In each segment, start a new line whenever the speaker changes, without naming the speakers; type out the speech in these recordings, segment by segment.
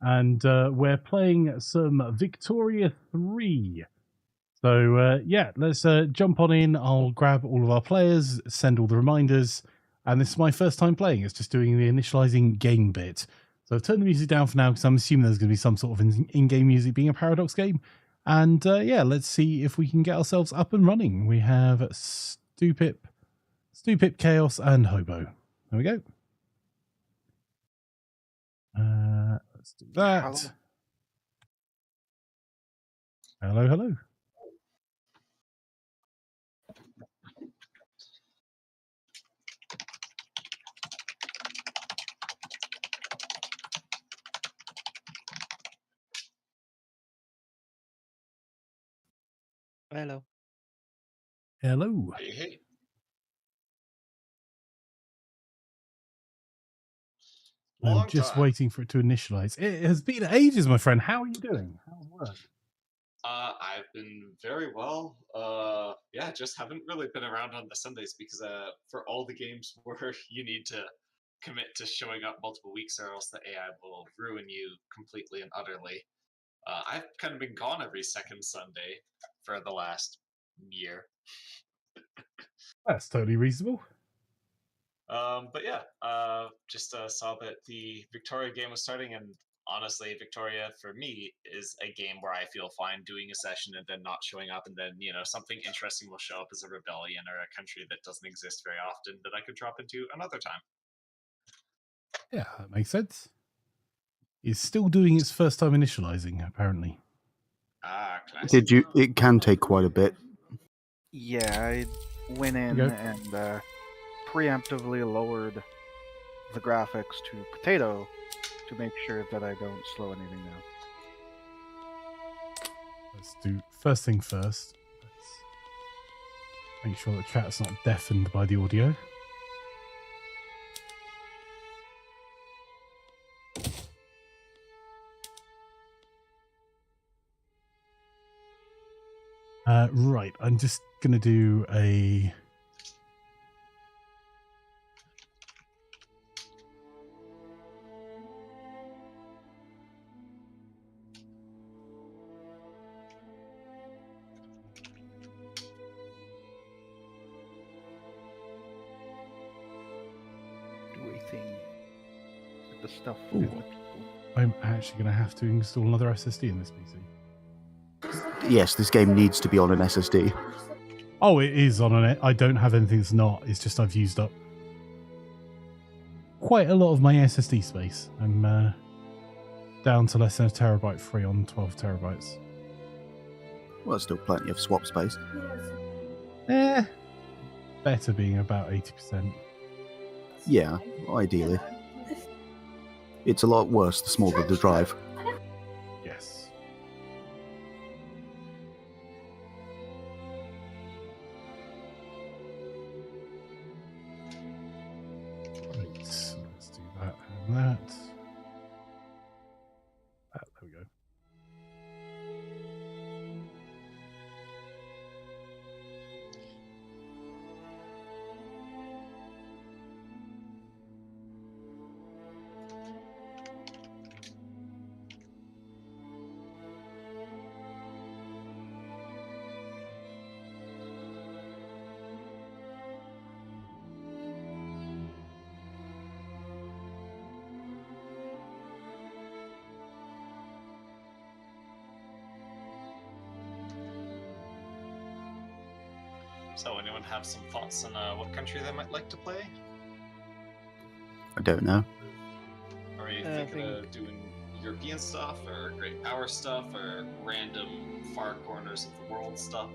and we're playing some Victoria 3. So yeah, let's jump on in. I'll grab all of our players, send all the reminders, and this is my first time playing. It's just doing the initializing game bit. So I've turned the music down for now because I'm assuming there's going to be some sort of in-game music being a Paradox game. And yeah, let's see if we can get ourselves up and running. We have Stupip, Chaos, and Hobo. There we go. Let's do that. Hello, hello.
Hello.
Hello.
Hey.
I'm just waiting for it to initialize. It has been ages, my friend. How are you doing? How's work?
I've been very well. Yeah, just haven't really been around on the Sundays because for all the games where you need to commit to showing up multiple weeks or else the AI will ruin you completely and utterly. I've kind of been gone every second Sunday for the last year.
That's totally reasonable.
But yeah, just saw that the Victoria game was starting, and honestly, Victoria for me is a game where I feel fine doing a session and then not showing up, and then something interesting will show up as a rebellion or a country that doesn't exist very often that I could drop into another time.
Yeah, that makes sense. It's still doing its first time initializing, apparently.
Classic.
It can take quite a bit.
Yeah, I went in and preemptively lowered the graphics to potato to make sure that I don't slow anything down.
Let's do first thing first. Let's make sure the chat's not deafened by the audio. Right, I'm just going to do a...
The stuff.
I'm actually going to have to install another SSD in this PC.
Yes, this game needs to be on an SSD.
Oh, it is on it. I don't have anything that's not. It's just I've used up quite a lot of my SSD space. I'm down to less than a terabyte free on 12 terabytes.
Well, still plenty of swap space.
Better being about 80%.
Yeah, ideally. It's a lot worse the smaller the drive.
Yes. Right, let's do that and that. There we go.
So anyone have some thoughts on what country they might like to play?
I don't know.
Are you thinking of doing European stuff, or great power stuff, or random far corners of the world stuff?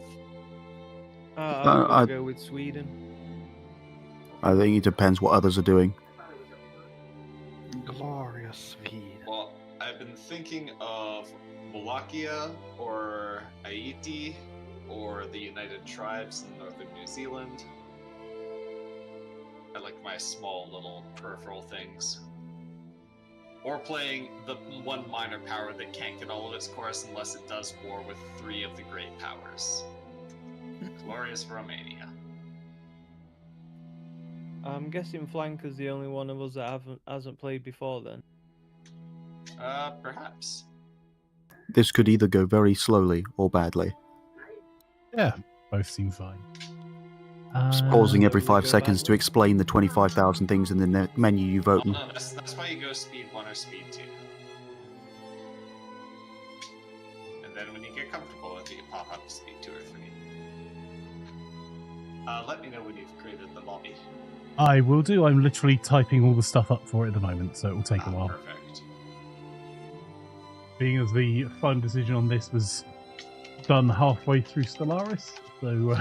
I'll go with Sweden.
I think it depends what others are doing.
Glorious speed.
Well, I've been thinking of Wallachia or Haiti or the United Tribes in northern New Zealand. I like my small little peripheral things. Or playing the one minor power that can't get all of its cores unless it does war with 3 of the great powers. Glorious Romania.
I'm guessing Flanker's the only one of us that hasn't played before then.
Perhaps.
This could either go very slowly or badly.
Yeah, both seem fine.
Just pausing every
Slowly
5
go
seconds to
badly.
explain the 25,000 things in the menu you've
Oh,
opened.
no, that's why you go speed 1 or speed 2. And then when you get comfortable with it, you pop up to speed 2 or 3. Let me know when you've created the lobby.
I will do. I'm literally typing all the stuff up for it at the moment, so it will take a while.
Perfect.
Being as the final decision on this was done halfway through Stellaris, so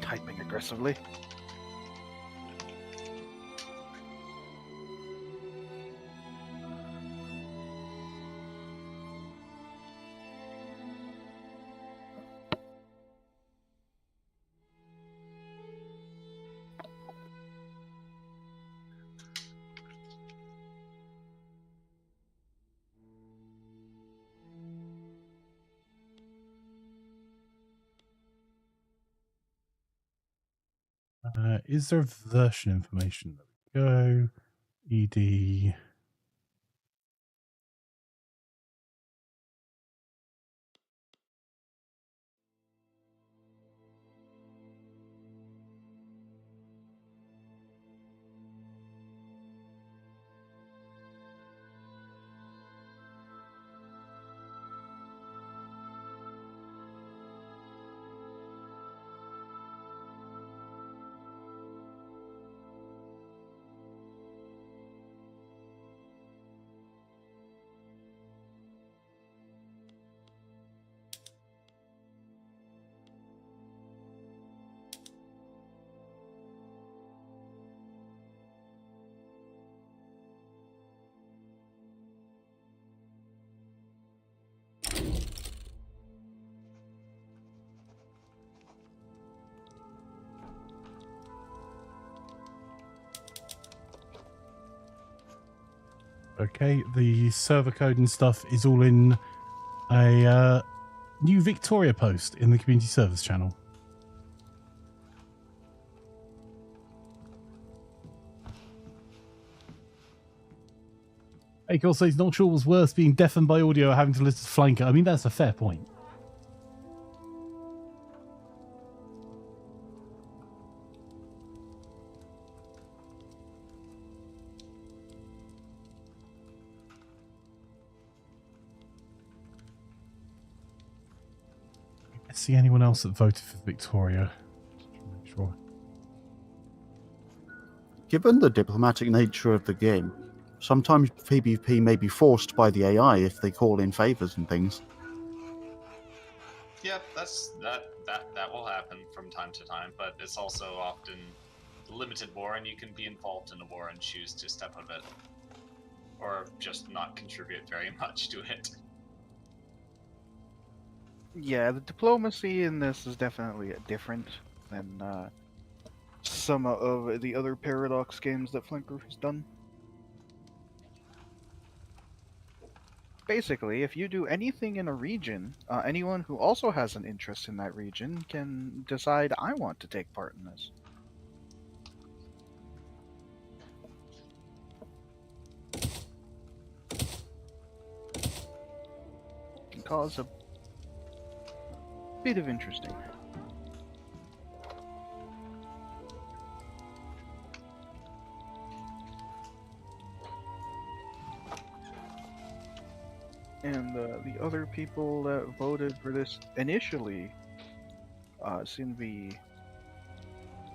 Typing aggressively.
is there version information? There we go. ED. Okay, the server code and stuff is all in a new Victoria post in the community service channel. Hey, Cole says not sure it was worse being deafened by audio or having to listen to Flanker. I mean, that's a fair point. I see anyone else that voted for Victoria. Make sure.
Given the diplomatic nature of the game, sometimes PvP may be forced by the AI if they call in favors and things.
Yep, that will happen from time to time, but it's also often limited war, and you can be involved in a war and choose to step out of it, or just not contribute very much to it.
Yeah, the diplomacy in this is definitely different than some of the other Paradox games that Flanker has done. Basically, if you do anything in a region, anyone who also has an interest in that region can decide, I want to take part in this. Can cause a bit of interesting. And the other people that voted for this initially seem to be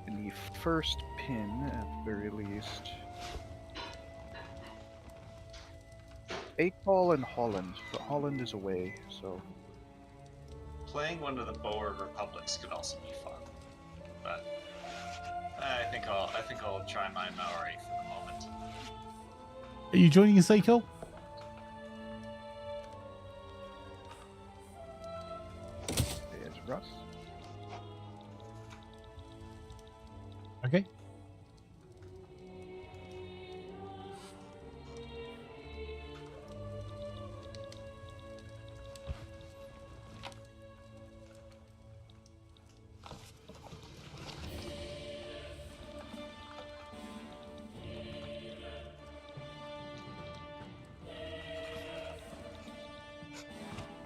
in the first pin, at the very least. Akal and Holland, but Holland is away, so...
Playing one of the Boer Republics could also be fun, but I think I'll try my Maori for the moment.
Are you joining us, Akol?
There's Russ.
Okay.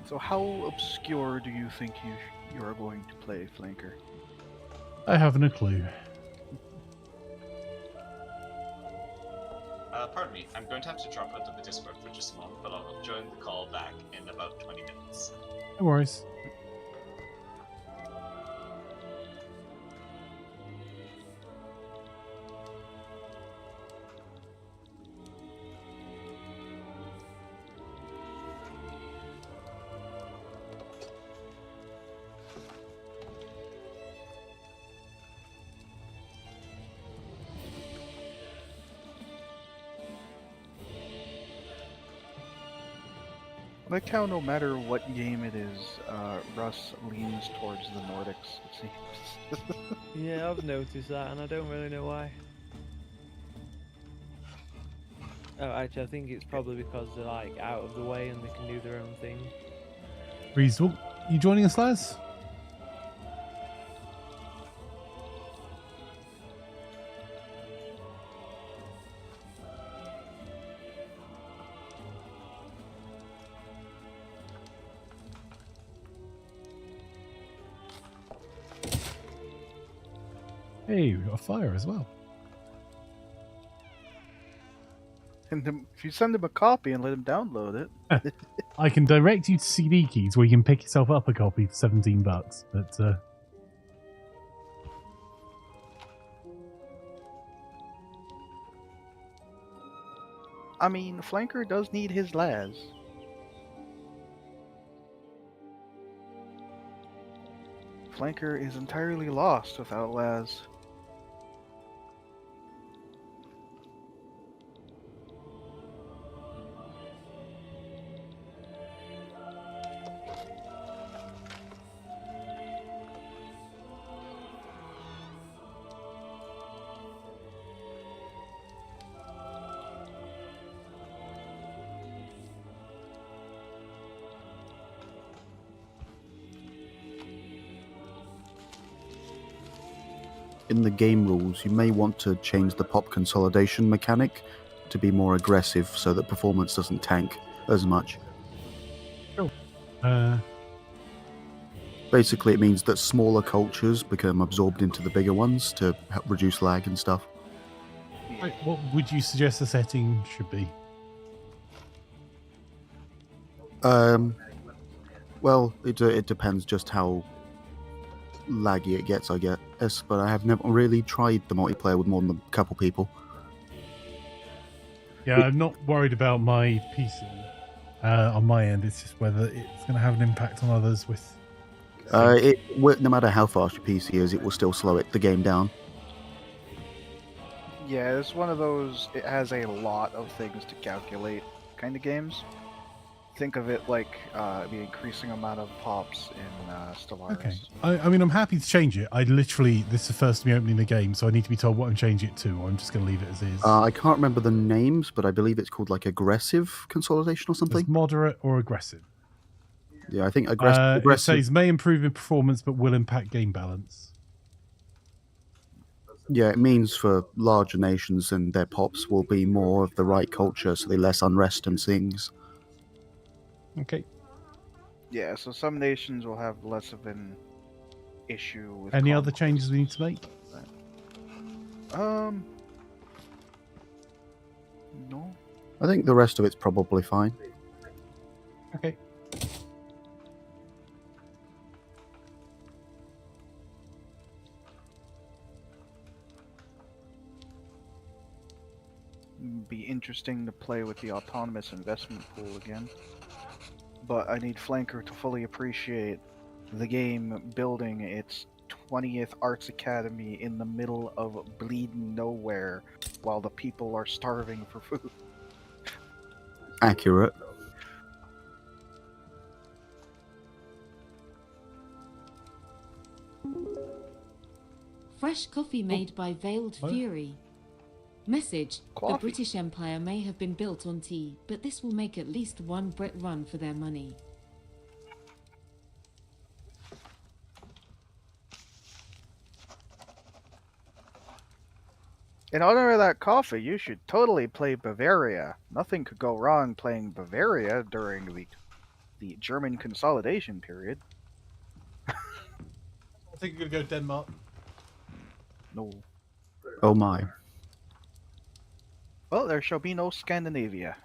So how obscure do you think you are going to play, Flanker?
I haven't a clue.
Pardon me, I'm going to have to drop out of the Discord for just a moment, but I'll join the call back in about 20 minutes.
No worries.
I like how no matter what game it is, Russ leans towards the Nordics, it seems.
Yeah, I've noticed that, and I don't really know why. Oh, actually, I think it's probably because they're like out of the way and they can do their own thing.
Reasonable. You joining us, Laz? Hey, we've got a fire as well.
And if you send him a copy and let him download it.
I can direct you to CD Keys where you can pick yourself up a copy for $17, but
I mean, Flanker does need his Laz. Flanker is entirely lost without Laz.
In the game rules, you may want to change the pop consolidation mechanic to be more aggressive so that performance doesn't tank as much. Basically, it means that smaller cultures become absorbed into the bigger ones to help reduce lag and stuff.
right, what would you suggest the setting should be?
Well, it depends just how laggy it gets, I guess, but I have never really tried the multiplayer with more than a couple people.
Yeah, I'm not worried about my PC on my end. It's just whether it's going to have an impact on others with...
No matter how fast your PC is, it will still slow the game down.
Yeah, it's one of those, it has a lot of things to calculate kind of games. Think of it like the increasing amount of pops in Stellaris.
Okay. I mean, I'm happy to change it. This is the first me opening the game, so I need to be told what I'm changing it to, or I'm just going to leave it as is.
I can't remember the names, but I believe it's called like aggressive consolidation or something.
It's moderate or aggressive.
Yeah, I think aggressive.
It says may improve in performance, but will impact game balance.
Yeah, it means for larger nations and their pops will be more of the right culture, so they're less unrest and things.
Okay.
Yeah, so some nations will have less of an issue with
Any other
conquest.
changes we need to make?
No.
I think the rest of it's probably fine.
Okay.
Be interesting to play with the autonomous investment pool again. But I need Flanker to fully appreciate the game building its 20th Arts Academy in the middle of bleeding nowhere while the people are starving for food.
Accurate.
Fresh coffee made by Veiled
What?
Fury. Message:
Coffee.
The British Empire may have been built on tea, but this will make at least one Brit run for their money.
In honor of that coffee, you should totally play Bavaria. Nothing could go wrong playing Bavaria during the the German consolidation period.
I think I'm gonna go Denmark.
No.
Oh my.
Well, there shall be no Scandinavia.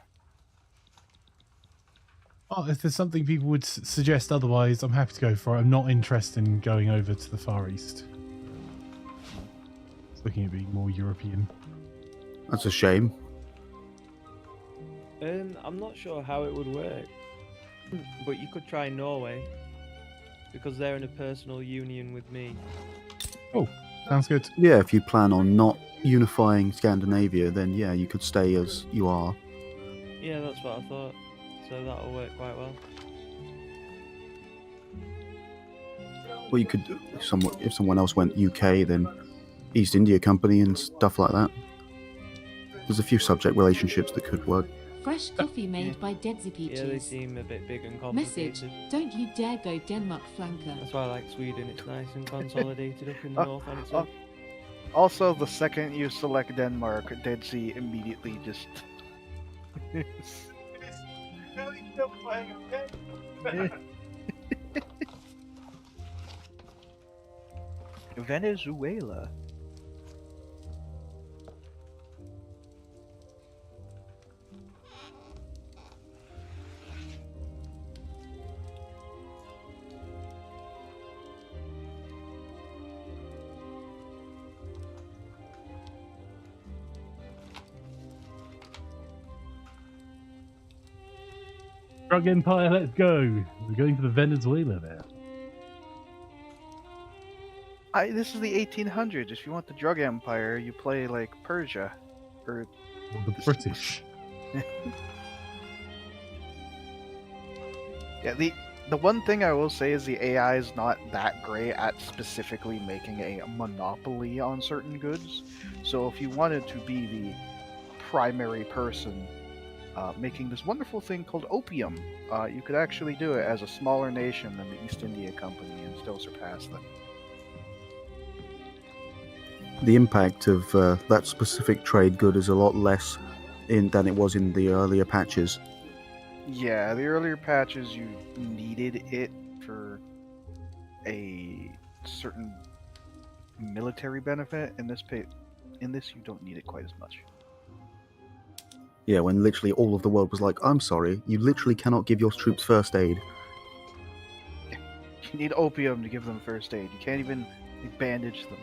Oh, if there's something people would suggest otherwise, I'm happy to go for it. I'm not interested in going over to the Far East. It's looking at being more European.
That's a shame.
I'm not sure how it would work, but you could try Norway because they're in a personal union with me.
Oh, sounds good.
Yeah, if you plan on not unifying Scandinavia, then yeah, you could stay as you are.
Yeah, that's what I thought. So that'll work quite well.
Well, you could, if someone else went UK, then East India Company and stuff like that. There's a few subject relationships that could work.
Fresh coffee made by Deadsy Peaches.
Yeah, they seem a bit big and
Message,
complicated.
don't you dare go Denmark flanker.
That's why I like Sweden. It's nice and consolidated up in the north on its own.
Also, the second you select Denmark, Dead Sea immediately just. Venezuela.
Drug Empire, let's go. We're going for the Venezuela there.
This is the 1800s. If you want the drug empire, you play like Persia, or
Or the British.
yeah. The one thing I will say is the AI is not that great at specifically making a monopoly on certain goods. So if you wanted to be the primary person making this wonderful thing called opium, you could actually do it as a smaller nation than the East India Company and still surpass them.
The impact of that specific trade good is a lot less than it was in the earlier patches.
Yeah, the earlier patches you needed it for a certain military benefit. In this you don't need it quite as much.
Yeah, when literally all of the world was like, I'm sorry, you literally cannot give your troops first aid.
You need opium to give them first aid. You can't even bandage them.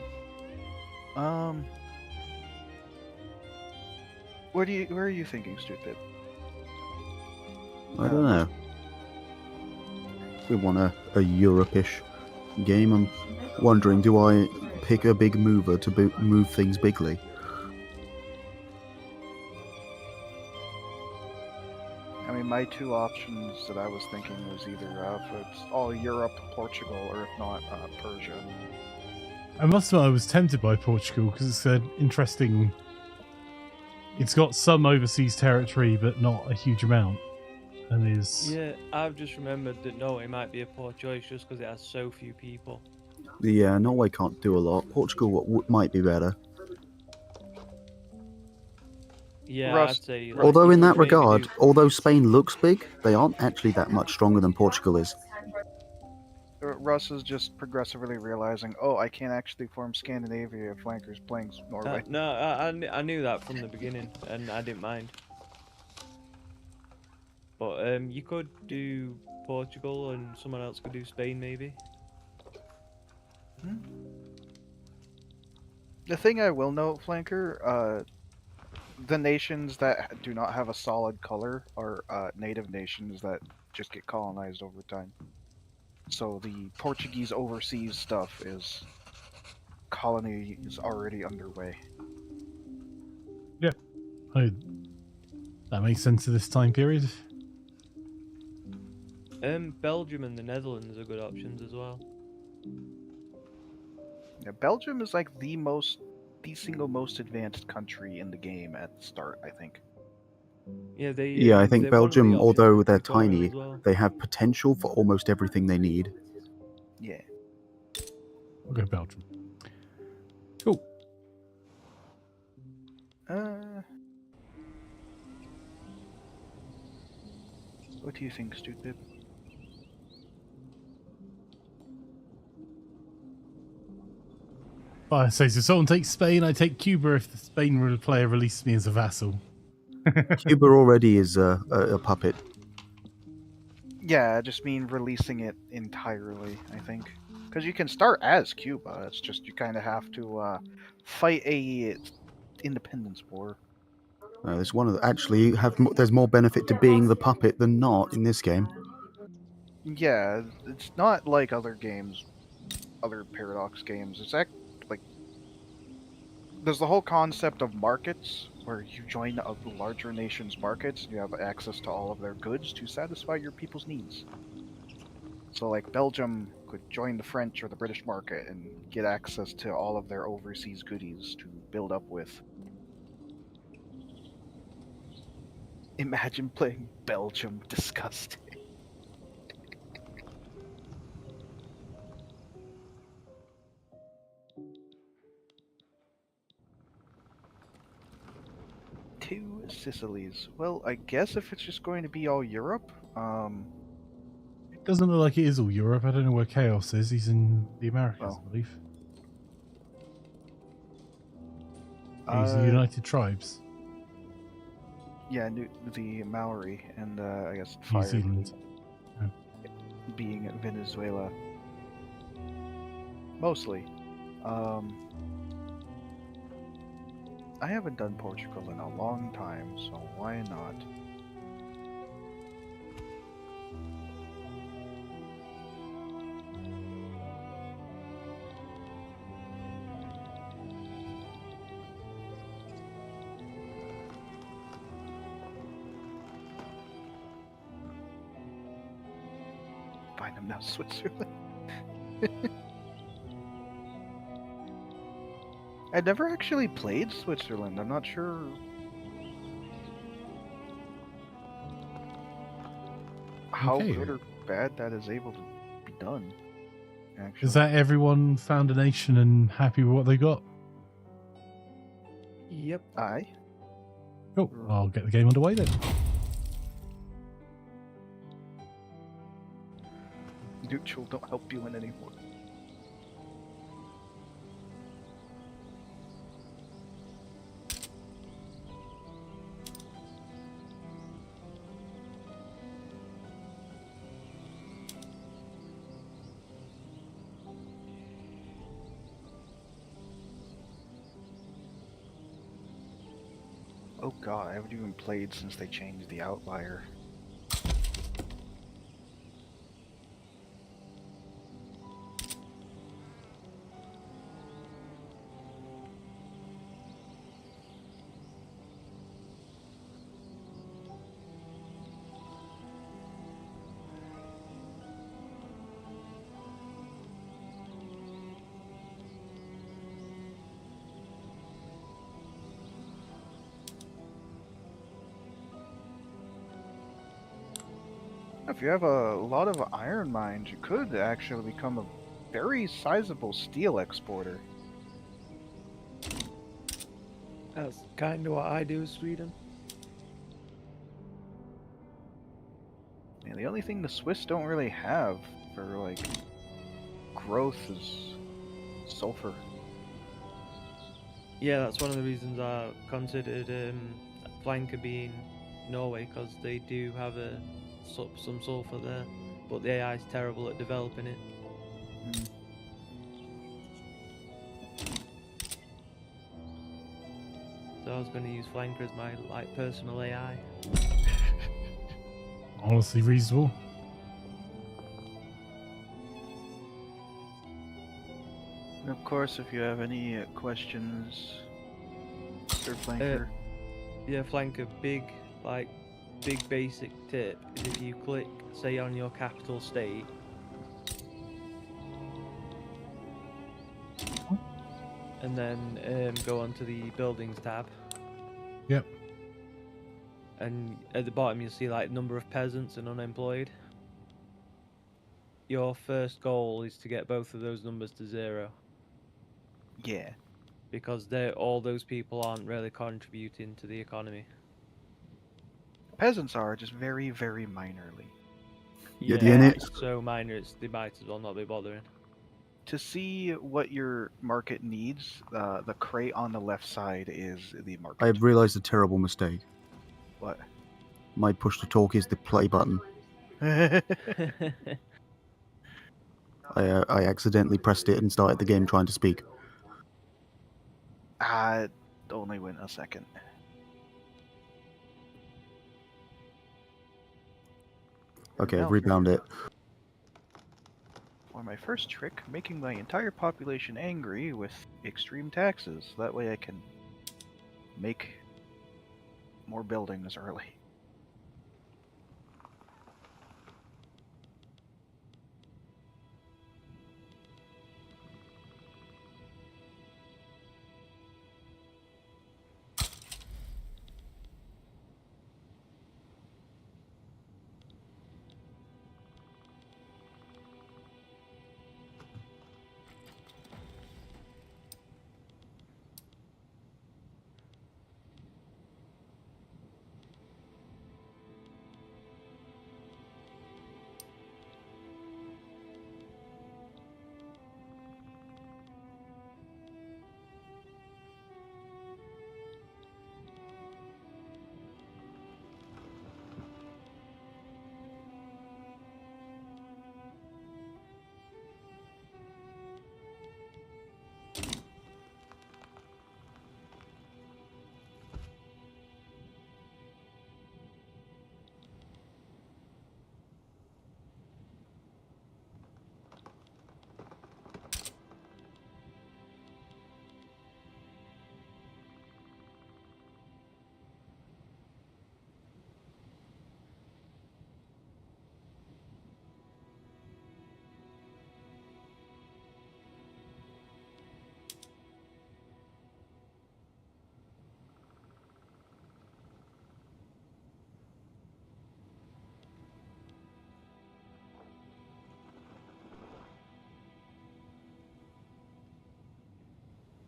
Where are you thinking, stupid?
I don't know. We want a Europe-ish game. I'm wondering, do I pick a big mover to move things bigly?
I mean, my two options that I was thinking was either if it's all Europe, Portugal, or if not, Persia.
I must admit I was tempted by Portugal because it's an interesting... It's got some overseas territory, but not a huge amount. And is...
Yeah, I've just remembered that Norway might be a poor choice just because it has so few people.
Yeah, Norway can't do a lot. Portugal might be better.
Yeah,
Russ-
I'd say.
Although
you
in
could
that
maybe
regard,
do-
although Spain looks big, they aren't actually that much stronger than Portugal is.
Russ is just progressively realizing, oh, I can't actually form Scandinavia if Flanker's playing Norway.
no, I knew that from the beginning, and I didn't mind. But you could do Portugal, and someone else could do Spain, maybe.
The thing I will note, Flanker, the nations that do not have a solid color are native nations that just get colonized over time. So the Portuguese overseas stuff is colony is already underway.
That makes sense at this time period.
Belgium and the Netherlands are good options as well.
Yeah, Belgium is like the single most advanced country in the game at the start, I think.
Yeah, they.
Yeah, I think
they're one of the
Belgium,
options
although
for
they're
tutorial
tiny,
as well.
they have potential for almost everything they need.
Yeah.
I'll go Belgium. Cool.
What do you think, stupid?
Well, I say, so someone takes Spain, I take Cuba if the Spain player releases me as a vassal.
Cuba already is a puppet.
Yeah, I just mean releasing it entirely, I think. Because you can start as Cuba, it's just you kind of have to fight a independence war.
There's one of the, actually there's more benefit to being the puppet than not in this game.
Yeah, it's not like other games, other Paradox games. It's like there's the whole concept of markets, where you join a larger nation's markets and you have access to all of their goods to satisfy your people's needs. So, like, Belgium could join the French or the British market and get access to all of their overseas goodies to build up with. Imagine playing Belgium. Disgusting. Two Sicilies. Well, I guess if it's just going to be all Europe,
It doesn't look like it is all Europe. I don't know where Chaos is. He's in the Americas,
Well.
I believe. He's the United Tribes.
yeah, the Maori and I guess
New
Fire
Zealand.
being Venezuela. Mostly. I haven't done Portugal in a long time, so why not? Find them now, Switzerland. I never actually played Switzerland. I'm not sure how
Okay.
good or bad that is able to be done. Actually,
Is that everyone found a nation and happy with what they got?
Yep.
aye?
Cool. I'll get the game underway then.
Neutral don't help you in anymore. Oh god, I haven't even played since they changed the outlier. If you have a lot of iron mines, you could actually become a very sizable steel exporter.
That's kind of what I do with Sweden.
And the only thing the Swiss don't really have for, like, growth is sulfur.
Yeah, that's one of the reasons I considered Flanker being Norway, because they do have some sulfur there, but the AI is terrible at developing it. So I was going to use Flanker as my personal AI.
Honestly reasonable.
And of course, if you have any questions, Sir Flanker.
Yeah, Flanker, big basic tip is if you click, say, on your capital state, and then go onto the buildings tab.
Yep.
And at the bottom you'll see like number of peasants and unemployed. Your first goal is to get both of those numbers to 0.
Yeah.
Because all those people aren't really contributing to the economy.
Peasants are just very, very minorly.
Yeah,
Yeah,
the
it's so minor, they might as well not be bothering.
To see what your market needs, the crate on the left side is the market.
I've realised a terrible mistake.
What?
My push to talk is the play button. I accidentally pressed it and started the game trying to speak.
It only went a second.
Okay,
Now
I've rebound it.
for my first trick, making my entire population angry with extreme taxes. That way I can make more buildings early.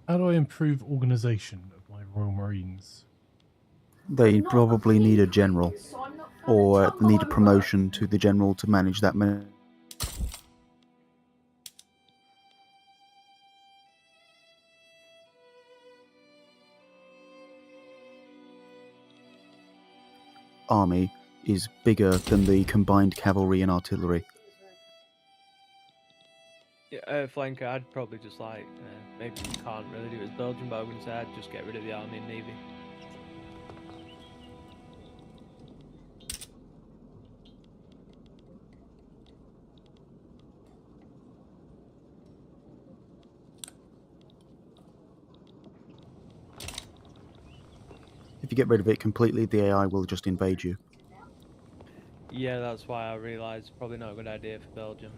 How do I improve organization of my Royal Marines?
They probably need a general, or need a promotion to the general to manage that many. Army is bigger than the combined cavalry and artillery.
Yeah, Flanker, I'd probably just like, maybe you can't really do it as Belgium, but I'm going to say I'd just get rid of the army and navy.
If you get rid of it completely, the AI will just invade you.
Yeah, that's why I realised probably not a good idea for Belgium.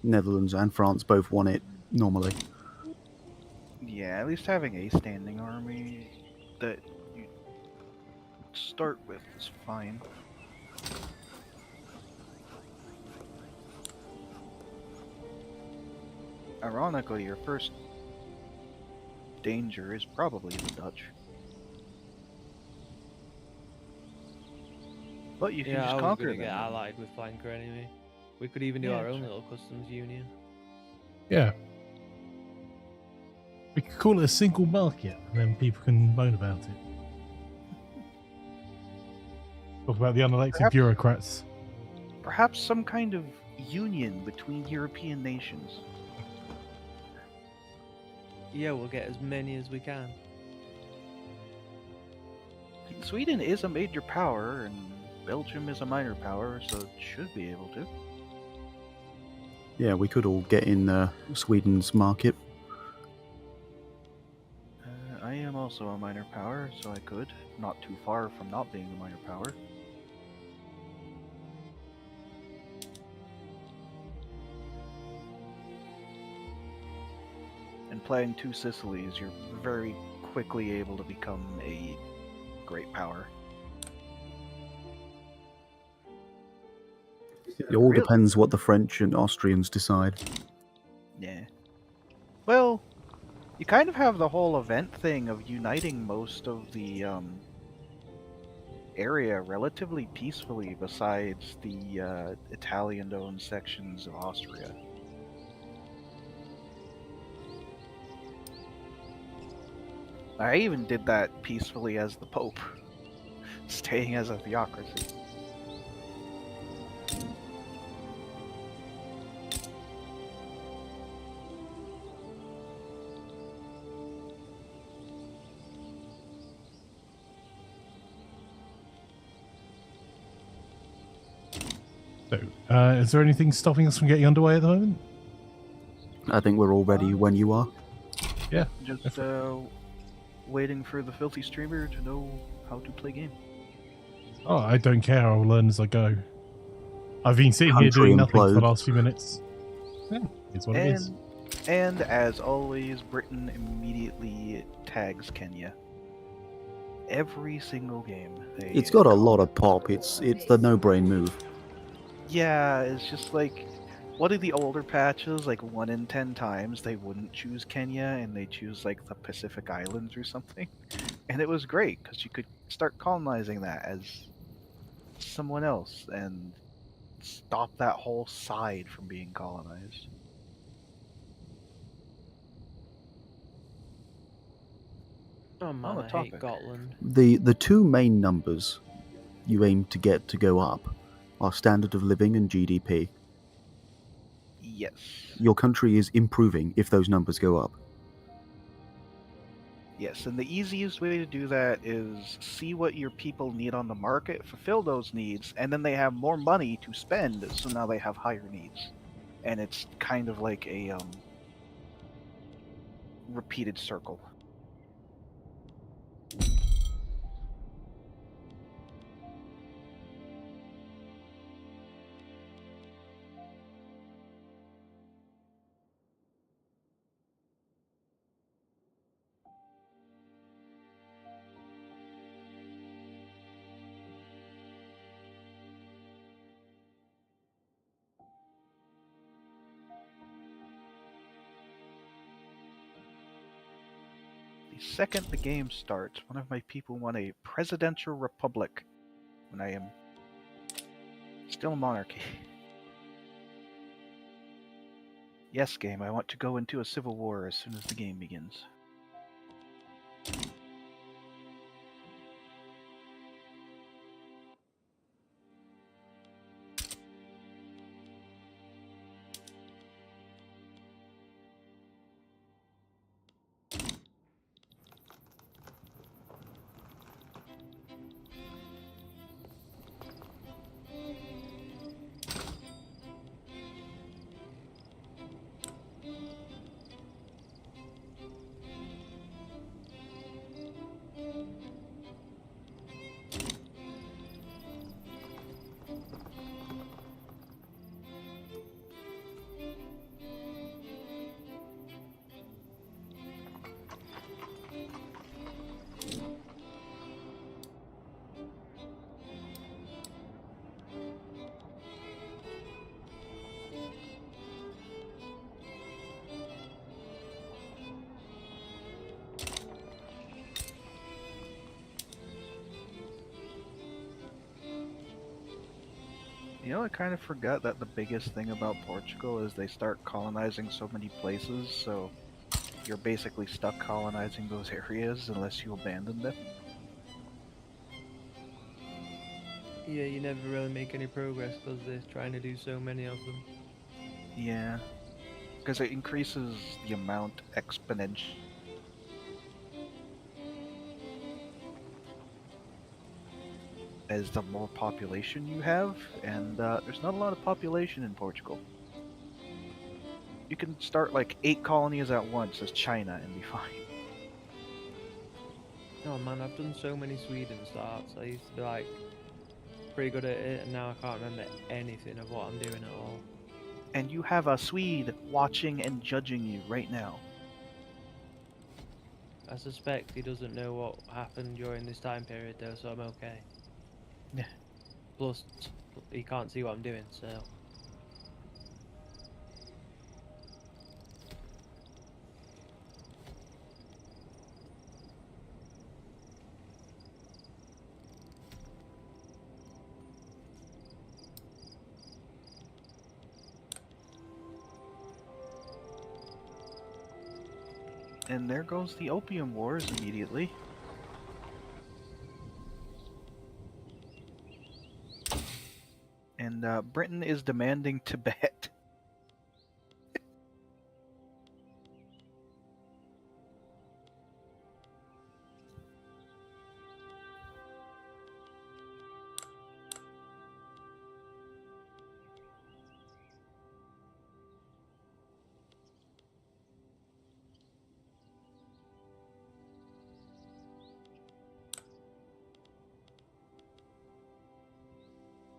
Netherlands and France both want it normally.
Yeah, at least having a standing army that you start with is fine. Ironically, your first danger is probably the Dutch. But you can
Yeah,
just
I was
conquer
going to
them.
get allied with Flanker anyway. We could even do
Yeah,
our own
sure.
little customs union.
Yeah. We could call it a single market, and then people can moan about it. Talk about the unelected
Perhaps-
bureaucrats.
Perhaps some kind of union between European nations.
Yeah, we'll get as many as we can.
Sweden is a major power, and Belgium is a minor power, so it should be able to.
Yeah, we could all get in Sweden's market.
I am also a minor power, so I could. Not too far from not being a minor power. And playing two Sicilies, you're very quickly able to become a great power.
It all
Really?
depends what the French and Austrians decide.
Yeah. Well, you kind of have the whole event thing of uniting most of the area relatively peacefully besides the Italian-owned sections of Austria. I even did that peacefully as the Pope, staying as a theocracy.
So, is there anything stopping us from getting underway at the moment?
I think we're all ready when you are.
Yeah.
Just waiting for the filthy streamer to know how to play game.
Oh, I don't care. I'll learn as I go. I've been sitting here
Country
doing nothing for the
implodes.
last few minutes. Yeah, it's what it is.
And as always, Britain immediately tags Kenya. Every single game.
It's got a lot of pop. It's the no-brain move.
Yeah, it's just like one of the older patches, like 1 in 10 times, they wouldn't choose Kenya and they choose like the Pacific Islands or something. And it was great because you could start colonizing that as someone else and stop that whole side from being colonized.
Oh man,
the
I hate
topic.
Scotland.
The two main numbers you aim to get to go up are standard of living and GDP.
Yes.
Your country is improving if those numbers go up.
Yes, and the easiest way to do that is see what your people need on the market, fulfill those needs, and then they have more money to spend, so now they have higher needs. And it's kind of like a repeated circle. The second the game starts, one of my people want a presidential republic when I am still a monarchy. Yes, game, I want to go into a civil war as soon as the game begins. You know, I kind of forgot that the biggest thing about Portugal is they start colonizing so many places, so you're basically stuck colonizing those areas unless you abandon them.
Yeah, you never really make any progress because they're trying to do so many of them.
Yeah, because it increases the amount exponentially as the more population you have, and there's not a lot of population in Portugal. You can start like 8 colonies at once as China and be fine.
Oh man, I've done so many Sweden starts. I used to be like pretty good at it, and now I can't remember anything of what I'm doing at all.
And you have a Swede watching and judging you right now.
I suspect he doesn't know what happened during this time period though, so I'm okay.
Yeah.
Plus, he can't see what I'm doing, so...
And there goes the Opium Wars immediately. And Britain is demanding Tibet.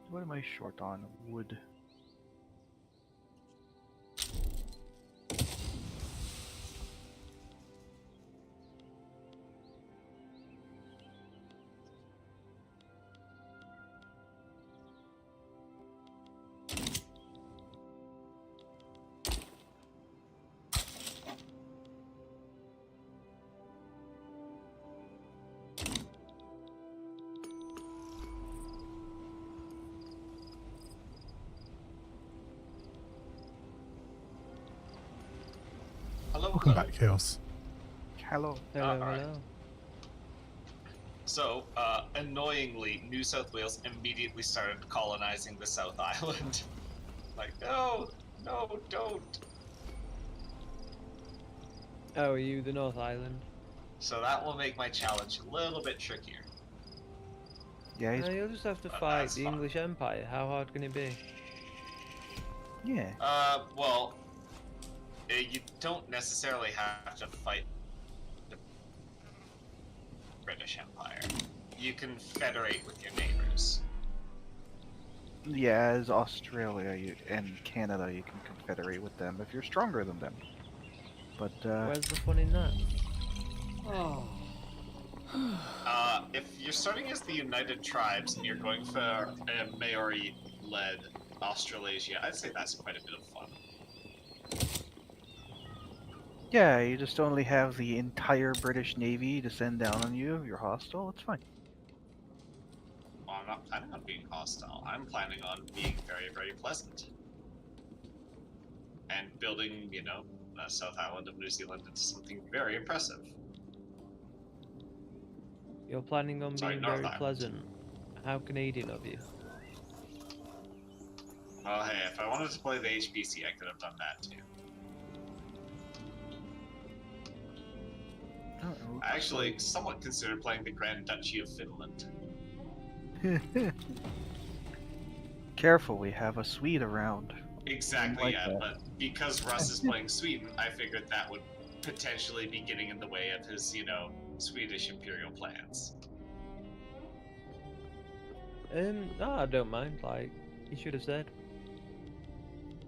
What am I short on? Wood.
Hello,
Welcome
hello.
back, Chaos.
Hello.
Hello,
alright.
hello.
So, annoyingly, New South Wales immediately started colonizing the South Island. Like, no, no, don't.
Oh, are you the North Island?
So that will make my challenge a little bit trickier.
Yeah, he's...
You'll just have to
But
fight
that's
the
fine.
English Empire. How hard can it be?
yeah.
Well, you don't necessarily have to fight the British Empire. You can federate with your neighbors.
Yeah, as Australia and Canada, you can confederate with them if you're stronger than them. But,
Where's the fun in that?
If you're starting as the United Tribes and you're going for a Maori-led Australasia, I'd say that's quite a bit of fun.
yeah, you just only have the entire British Navy to send down on you. You're hostile, it's fine.
Well, I'm not planning on being hostile. I'm planning on being very, very pleasant. And building, the South Island of New Zealand into something very impressive.
You're planning on
Sorry,
being
North
very
Island.
pleasant. How Canadian of you.
Well, hey, if I wanted to play the HBC, I could have done that too.
Uh-oh.
I actually somewhat considered playing the Grand Duchy of Finland.
Careful, we have a Swede around.
Exactly,
Like
yeah,
that.
but because Russ is playing Sweden, I figured that would potentially be getting in the way of his, Swedish imperial plans.
No, I don't mind. Like, you should have said.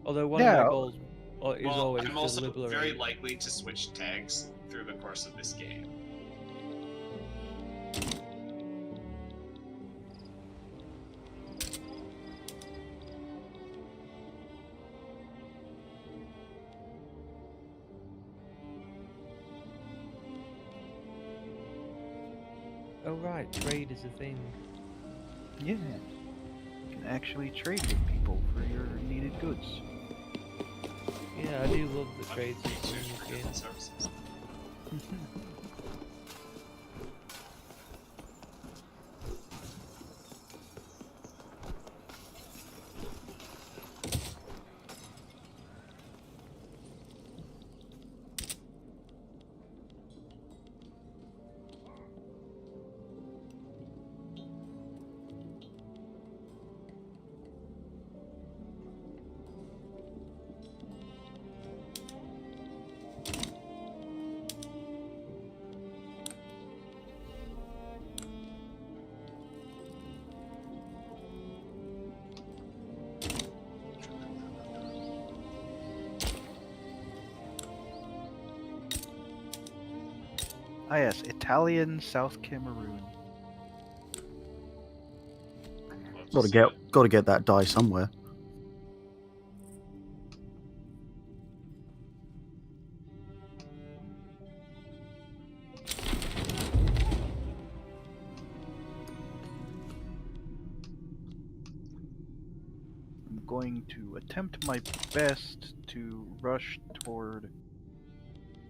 Although one
Yeah.
of my goals is
Well,
always
I'm
to
also
liberate.
very likely to switch tags through the course of this game.
Oh right, trade is a thing.
Yeah. You can actually trade with people for your needed goods.
Yeah, I do love the trade
Exchange
system in
for
this
goods
game.
and services.
Ah yes, Italian South Cameroon.
Love to see
Got to get that die somewhere.
I'm going to attempt my best to rush toward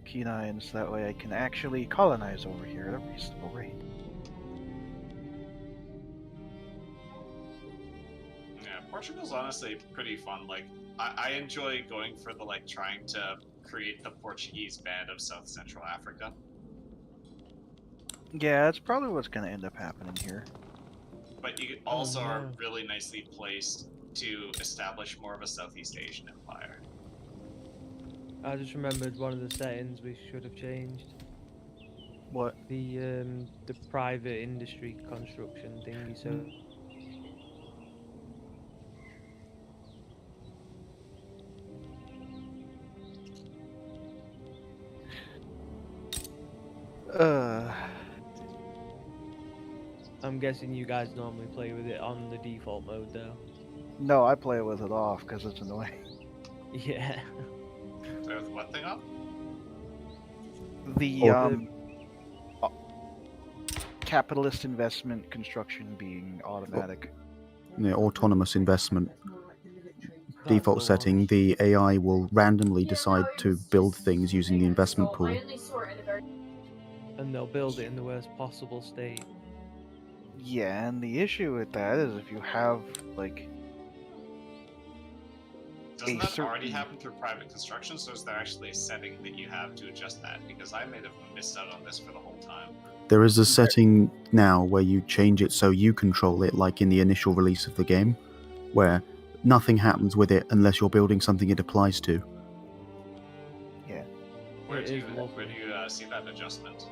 Kenine, so that way I can actually colonize over here at a reasonable rate.
Yeah, Portugal's honestly pretty fun. Like, I enjoy going for the, like, trying to create the Portuguese band of South Central Africa.
Yeah, that's probably what's going to end up happening here.
But you
Oh,
also are
no.
really nicely placed to establish more of a Southeast Asian empire.
I just remembered one of the settings we should have changed.
What?
The private industry construction thingy. So
Uh,
I'm guessing you guys normally play with it on the default mode, though.
no, I play with it off because it's annoying.
Yeah.
With what thing up?
The
Or-
capitalist investment construction being automatic.
Yeah, autonomous investment.
That's
Default
the
setting,
one.
the AI will randomly decide to build things using the investment pool.
And they'll build it in the worst possible state.
Yeah, and the issue with that is if you have like
Doesn't
a
that already
certain-
happen through private construction? So is there actually a setting that you have to adjust that? Because I may have missed out on this for the whole time.
There is a setting now where you change it so you control it, like in the initial release of the game, where nothing happens with it unless you're building something it applies to.
Where
It
do you,
is lovely.
where do you see that adjustment?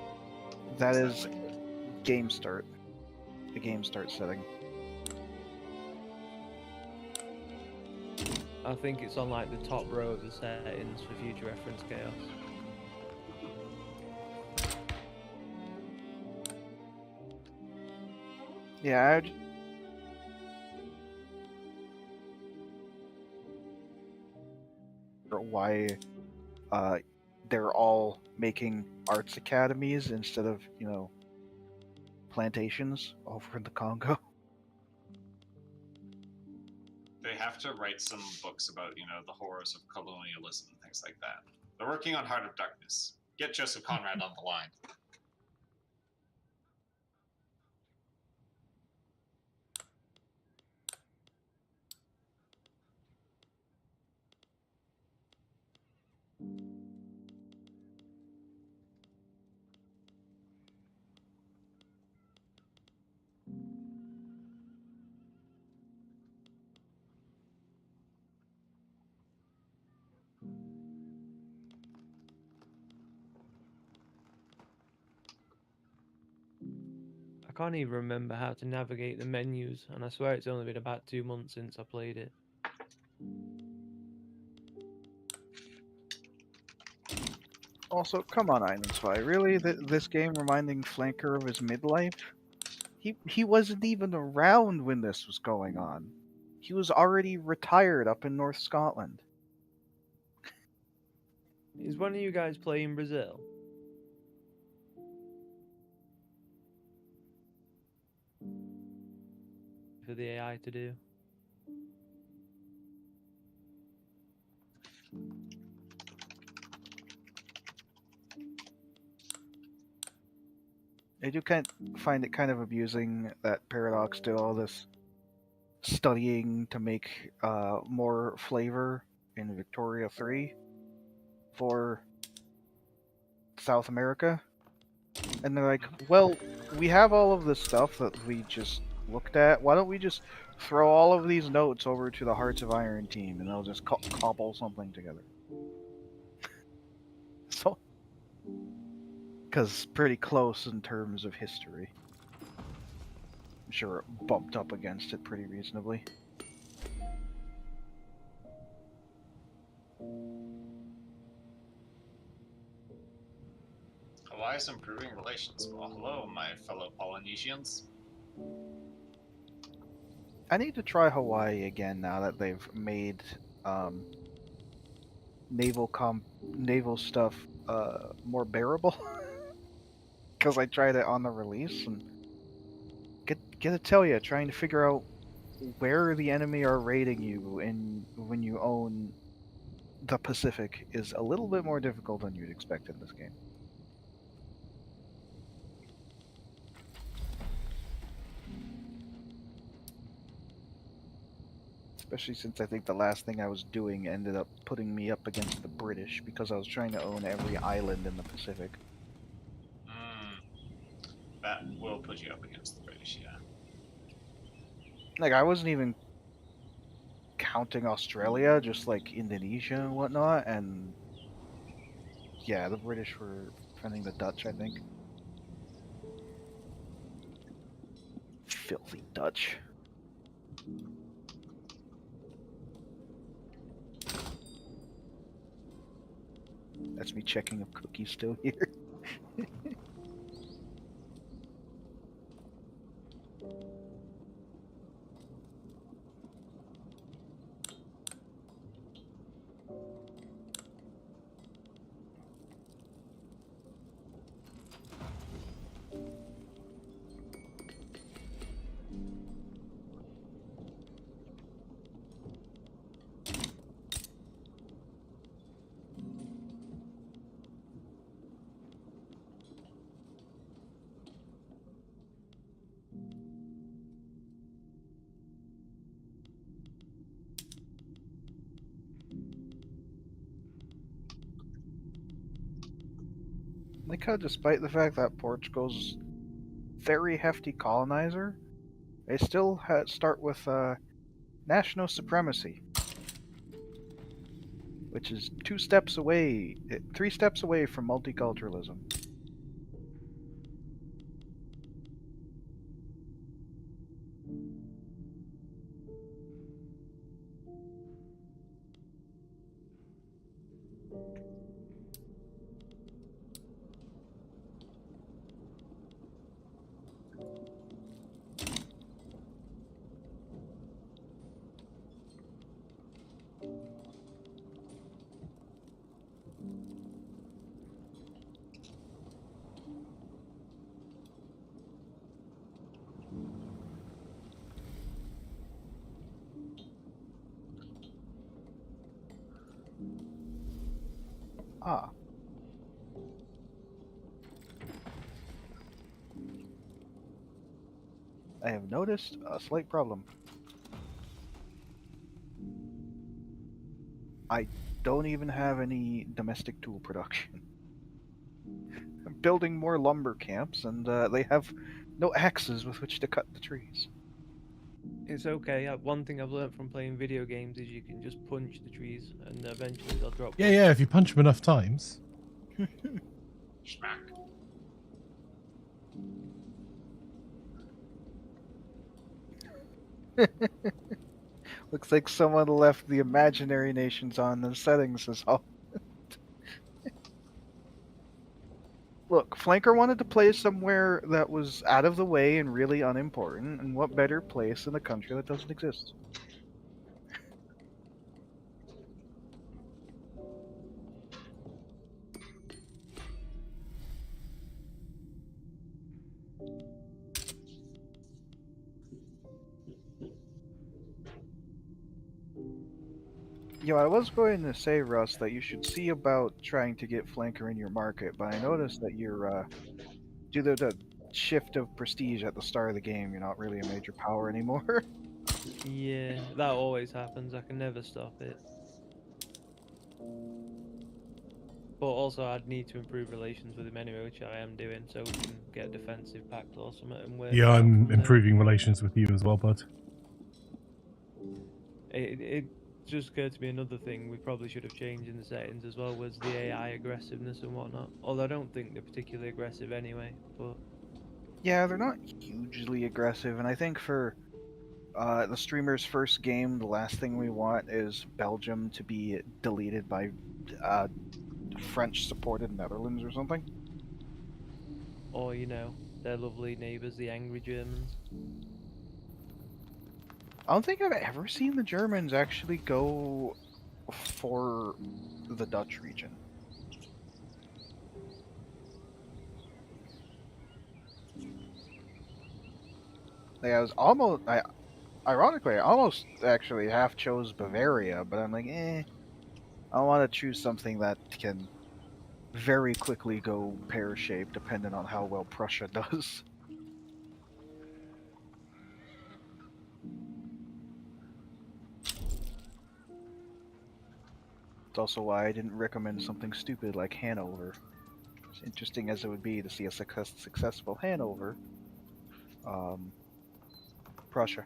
that
Is
is
that
game start. The game start setting.
I think it's on like the top row of the settings for future reference chaos.
Yeah, why they're all making arts academies instead of, plantations over in the Congo.
They have to write some books about, the horrors of colonialism and things like that. They're working on Heart of Darkness. Get Joseph Conrad on the line.
I can't even remember how to navigate the menus, and I swear it's only been about 2 months since I played it.
Also, come on, Island Spy. Really? This game reminding Flanker of his midlife? He wasn't even around when this was going on. He was already retired up in North Scotland.
Is one of you guys playing Brazil? For the AI to do.
I do find it kind of abusing that Paradox did all this studying to make more flavor in Victoria 3 for South America. And they're like, well, we have all of this stuff that we just looked at. Why don't we just throw all of these notes over to the Hearts of Iron team and they'll just cobble something together? So, because pretty close in terms of history. I'm sure it bumped up against it pretty reasonably.
Hawaii is improving relations. Well, hello, my fellow Polynesians.
I need to try Hawaii again now that they've made naval stuff more bearable. Because I tried it on the release and gotta tell you, trying to figure out where the enemy are raiding you and when you own the Pacific is a little bit more difficult than you'd expect in this game. Especially since I think the last thing I was doing ended up putting me up against the British because I was trying to own every island in the Pacific.
That will put you up against the British, yeah.
Like, I wasn't even counting Australia, just like Indonesia and whatnot, and yeah, the British were defending the Dutch, I think. Filthy Dutch. That's me checking if Cookie's still here. Like how, despite the fact that Portugal's very hefty colonizer, they still start with national supremacy, which is 3 steps away from multiculturalism. Ah. I have noticed a slight problem. I don't even have any domestic tool production. I'm building more lumber camps, and they have no axes with which to cut the trees.
It's okay. One thing I've learned from playing video games is you can just punch the trees and eventually they'll drop.
Yeah, yeah, if you punch them enough times.
Schmack.
Looks like someone left the imaginary nations on the settings as well. Look, Flanker wanted to play somewhere that was out of the way and really unimportant, and what better place than a country that doesn't exist? Yo, I was going to say, Russ, that you should see about trying to get Flanker in your market, but I noticed that you're, due to the shift of prestige at the start of the game, you're not really a major power anymore.
Yeah, that always happens. I can never stop it. But also, I'd need to improve relations with him anyway, which I am doing, so we can get a defensive pact or something and work.
Yeah, I'm improving relations with you as well, bud.
It just occurred to me another thing we probably should have changed in the settings as well was the AI aggressiveness and whatnot. Although I don't think they're particularly aggressive anyway. But
Yeah, they're not hugely aggressive, and I think for the streamer's first game, the last thing we want is Belgium to be deleted by French-supported Netherlands or something.
or you know, their lovely neighbours, the angry Germans.
I don't think I've ever seen the Germans actually go for the Dutch region. Like, ironically, I almost actually half chose Bavaria, but I'm like, I want to choose something that can very quickly go pear-shaped, depending on how well Prussia does. It's also why I didn't recommend something stupid like Hanover. As interesting as it would be to see a successful Hanover, Prussia.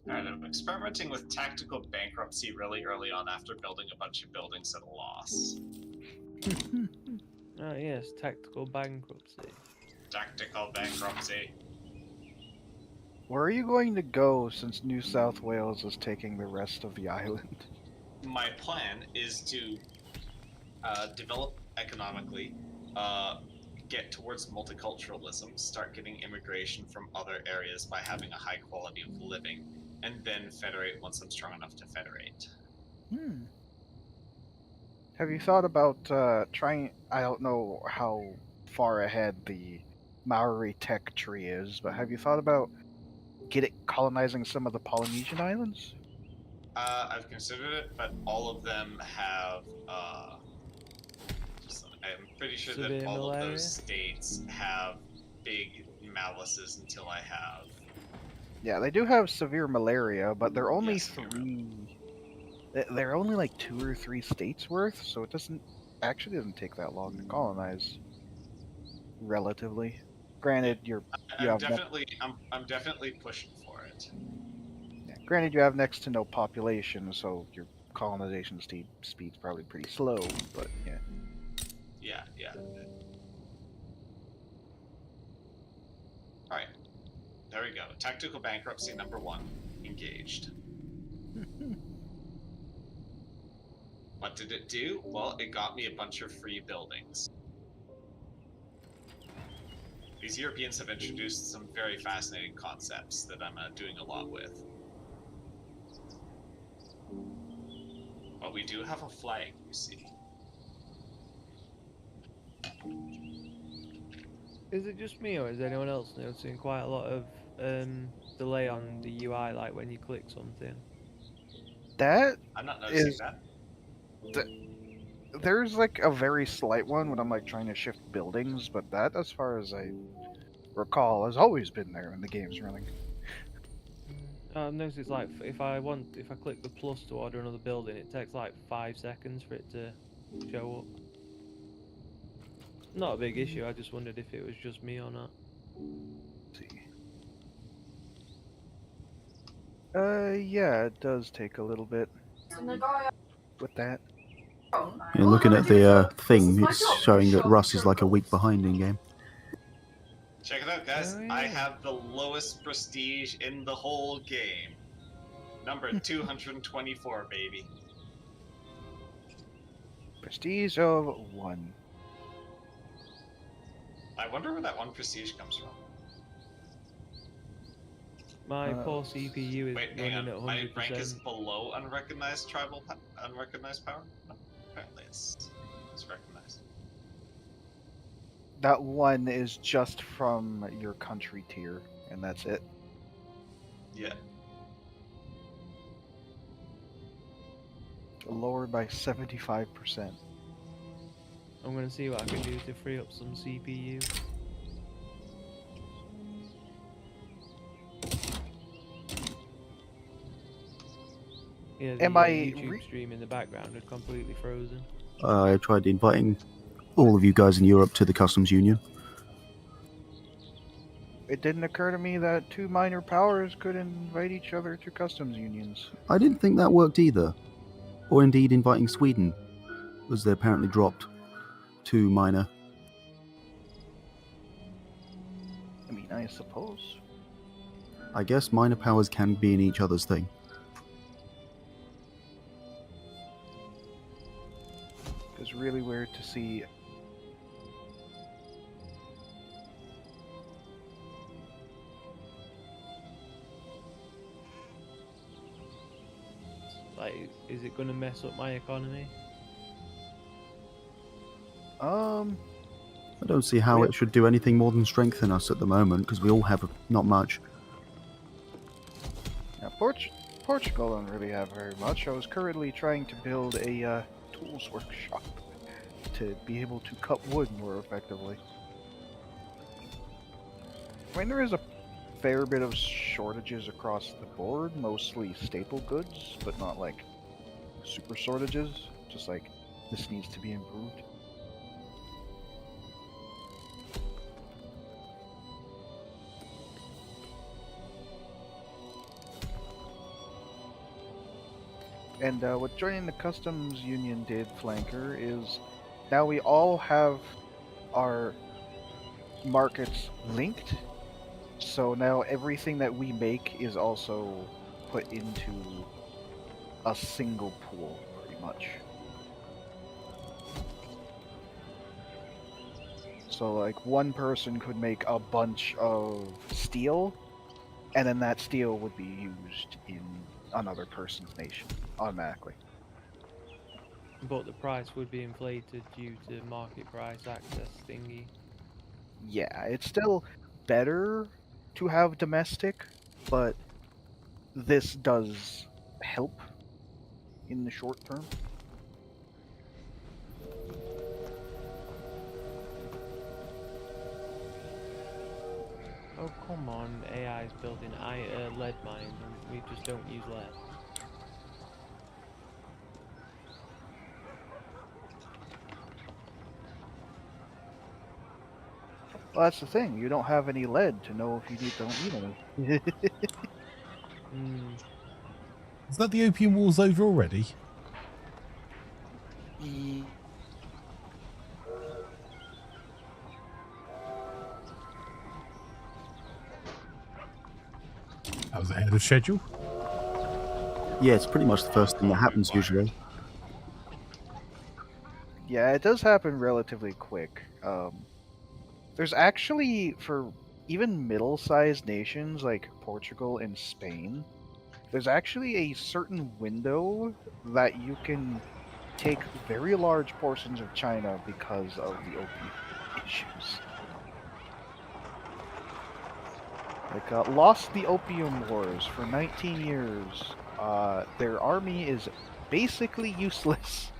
Alright, I'm experimenting with tactical bankruptcy really early on after building a bunch of buildings at a loss.
Oh yes, tactical bankruptcy.
Tactical bankruptcy.
Where are you going to go since New South Wales is taking the rest of the island?
My plan is to develop economically, get towards multiculturalism, start getting immigration from other areas by having a high quality of living, and then federate once I'm strong enough to federate.
Have you thought about trying? I don't know how far ahead the Maori tech tree is, but have you thought about colonizing some of the Polynesian islands?
I've considered it, but all of them have. I'm pretty sure that
Severe
all of
malaria?
those states have big malices until I have.
Yeah, they do have severe malaria, but they're only
Yes, they do.
three. They're only like 2 or 3 states worth, so it doesn't take that long to colonize. Relatively, granted, you
I'm
have
definitely pushing for it.
granted you have next to no population, so your colonization speed's probably pretty slow. But yeah.
Yeah. Alright. There we go. Tactical bankruptcy number 1. Engaged. What did it do? Well, it got me a bunch of free buildings. These Europeans have introduced some very fascinating concepts that I'm doing a lot with. But we do have a flag, you see.
Is it just me, or is anyone else noticing quite a lot of delay on the UI, like when you click something?
That
I'm not noticing
is
that.
there's like a very slight one when I'm like trying to shift buildings, but that, as far as I recall, has always been there when the game's running.
I've noticed it's like if I click the plus to order another building, it takes like 5 seconds for it to show up. Not a big issue. I just wondered if it was just me or not.
Let's see. Yeah, it does take a little bit with that.
Yeah, looking at the thing, it's showing that Russ is like a week behind in game.
Check it out, guys.
Oh,
I
yeah.
have the lowest prestige in the whole game. Number 224, baby.
Prestige of 1.
I wonder where that 1 prestige comes from.
My poor CPU is
Wait, hang
running
on.
at
My rank
100%.
is below unrecognized unrecognized power? No, apparently it's recognized.
That 1 is just from your country tier, and that's it.
Yeah.
Lowered by 75%.
I'm gonna see what I can do to free up some CPU. You know,
Am
the
I
YouTube stream in the background had completely frozen.
I tried inviting all of you guys in Europe to the customs union.
It didn't occur to me that two minor powers could invite each other to customs unions.
I didn't think that worked either. Or indeed inviting Sweden, as they apparently dropped 2 minor.
I mean, I suppose.
I guess minor powers can be in each other's thing.
It's really weird to see.
Like, is it going to mess up my economy?
I don't see how it should do anything more than strengthen us at the moment, because we all have not much.
Yeah, Portugal don't really have very much. I was currently trying to build a tools workshop to be able to cut wood more effectively. I mean, there is a fair bit of shortages across the board, mostly staple goods, but not like super shortages. Just like, this needs to be improved. And what joining the customs union did, Flanker, is now we all have our markets linked. So now everything that we make is also put into a single pool, pretty much. So like one person could make a bunch of steel, and then that steel would be used in another person's nation automatically.
But the price would be inflated due to market price access thingy.
Yeah, it's still better to have domestic, but this does help in the short term.
Oh, come on, AI's building lead mines and we just don't use lead.
Well, that's the thing. You don't have any lead to know if you don't need any.
Is that the Opium War's over already? That was ahead of schedule.
Yeah, it's pretty much the first thing that happens usually.
Yeah, it does happen relatively quick. There's actually, for even middle-sized nations like Portugal and Spain, there's actually a certain window that you can take very large portions of China because of the opium issues. Like, lost the Opium Wars for 19 years. Their army is basically useless.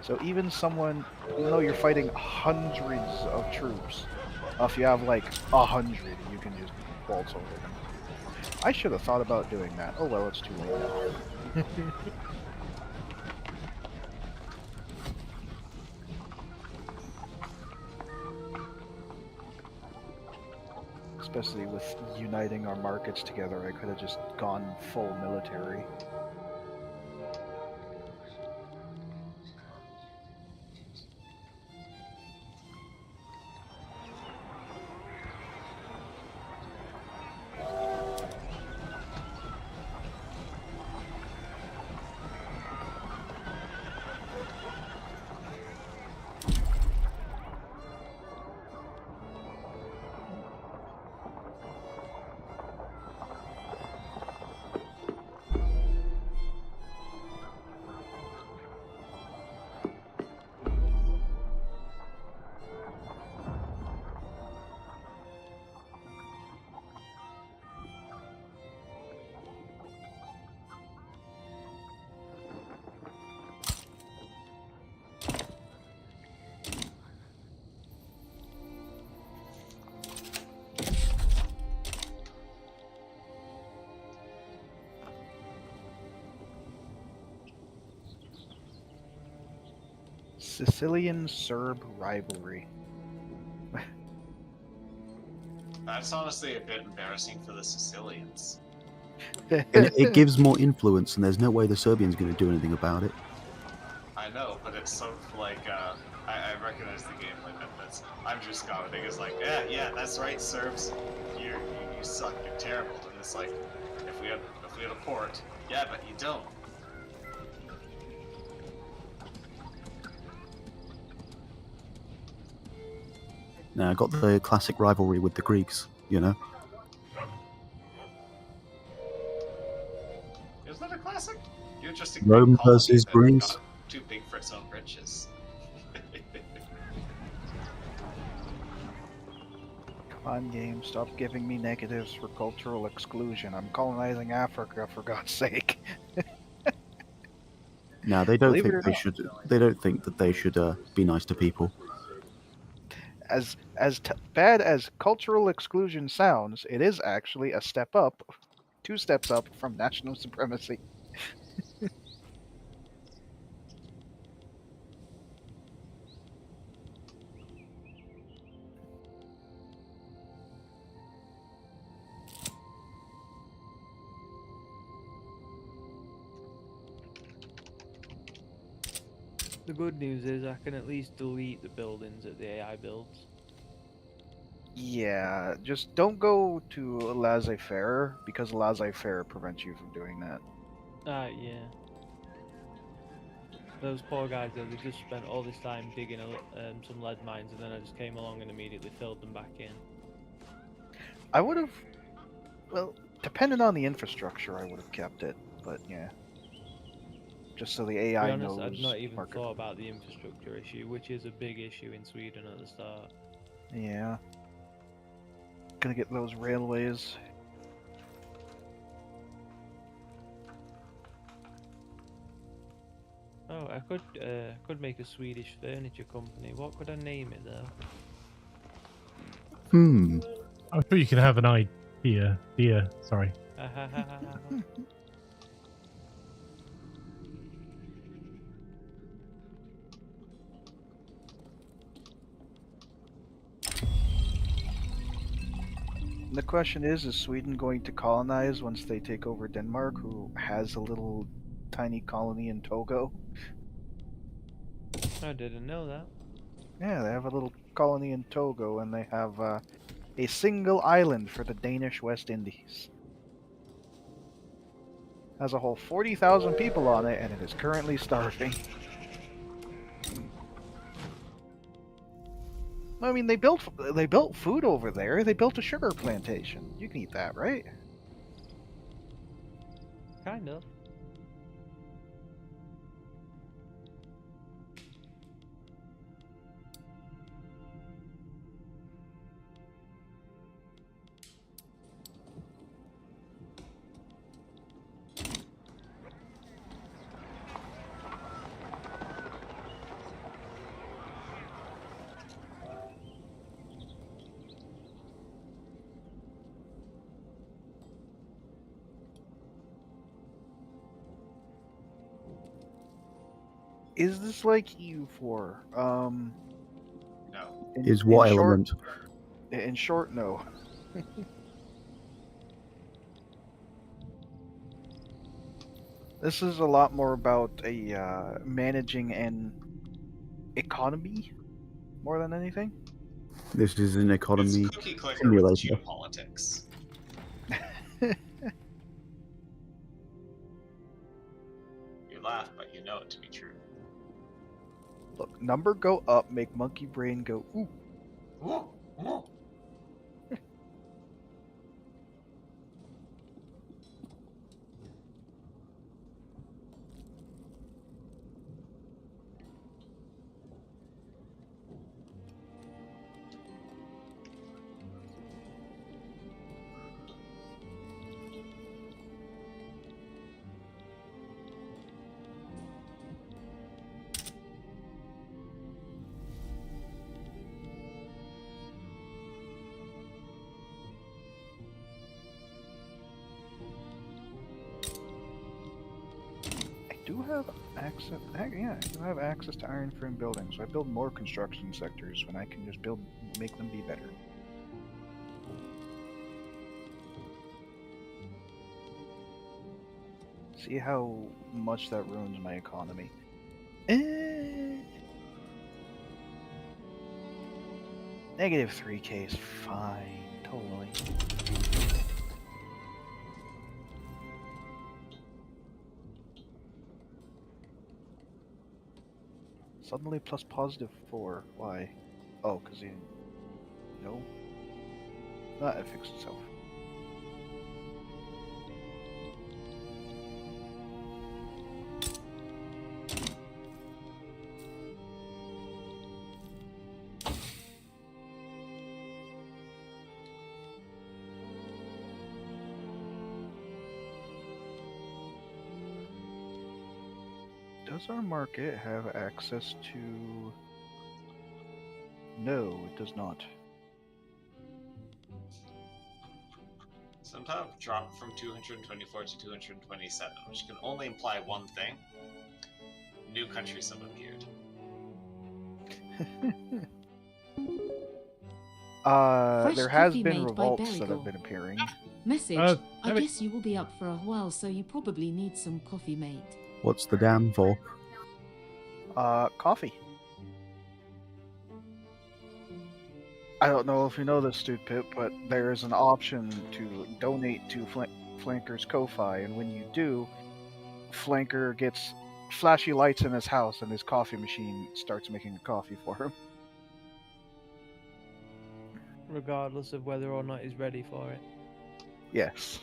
So even someone, even though you're fighting hundreds of troops, if you have like 100, you can just waltz over them. I should have thought about doing that. Oh well, it's too late now. Especially with uniting our markets together, I could have just gone full military. Sicilian-Serb rivalry.
That's honestly a bit embarrassing for the Sicilians.
And it gives more influence, and there's no way the Serbians are going to do anything about it.
I know, but it's sort of like, I recognize the gameplay methods. I'm just commenting, it's like, yeah, that's right, Serbs. You suck, you're terrible. And it's like, if we had a port, yeah, but you don't.
Now, I got the classic rivalry with the Greeks, you know?
Is that a classic? You're just a
Rome
Greek colony
versus
that
Greece.
got too big for its own britches.
Come on, game, stop giving me negatives for cultural exclusion. I'm colonizing Africa, for God's sake.
Now, they don't
Believe it
think
or
they
not.
should. They don't think that they should be nice to people.
As bad as cultural exclusion sounds, it is actually a step up, 2 steps up from national supremacy.
The good news is I can at least delete the buildings that the AI builds.
Yeah, just don't go to laissez-faire, because laissez-faire prevents you from doing that.
Yeah. Those poor guys though, they just spent all this time digging some lead mines, and then I just came along and immediately filled them back in.
I would have, well, depending on the infrastructure, I would have kept it, but yeah. Just so the
To be
AI
honest,
knows.
I'd not even
market.
thought about the infrastructure issue, which is a big issue in Sweden at the start.
Yeah. Gonna get those railways.
Oh, I could make a Swedish furniture company. What could I name it though?
I'm sure you can have an idea. Sorry.
And the question is Sweden going to colonize once they take over Denmark, who has a little tiny colony in Togo?
I didn't know that.
Yeah, they have a little colony in Togo, and they have a single island for the Danish West Indies. Has a whole 40,000 people on it, and it is currently starving. I mean, they built food over there. They built a sugar plantation. You can eat that, right?
Kind of.
Is this like EU4?
No.
Is what
in
element?
In short, no. This is a lot more about a managing an economy more than anything.
This is an economy
It's cookie clicker with
simulator.
geopolitics. You laugh, but you know it to be true.
Look, number go up, make monkey brain go ooh.
Ooh, ooh.
do have access. Yeah, I do have access to iron frame buildings, so I build more construction sectors when I can just make them be better. See how much that ruins my economy. Negative 3k is fine, totally. Suddenly plus positive 4. Why? Oh, because he... No. It fixed itself. Does our market have access to... No, it does not.
Sometime dropped from 224 to 227, which can only imply one thing. New countries have appeared.
There has
coffee
been
made by
revolts that have
Berrigal.
been appearing.
Message. I
damn it.
guess you will be up for a while, so you probably need some coffee made.
What's the dam for?
Coffee. I don't know if you know this, Stupid, but there is an option to donate to Flanker's Ko-Fi, and when you do, Flanker gets flashy lights in his house, and his coffee machine starts making coffee for him.
Regardless of whether or not he's ready for it.
Yes.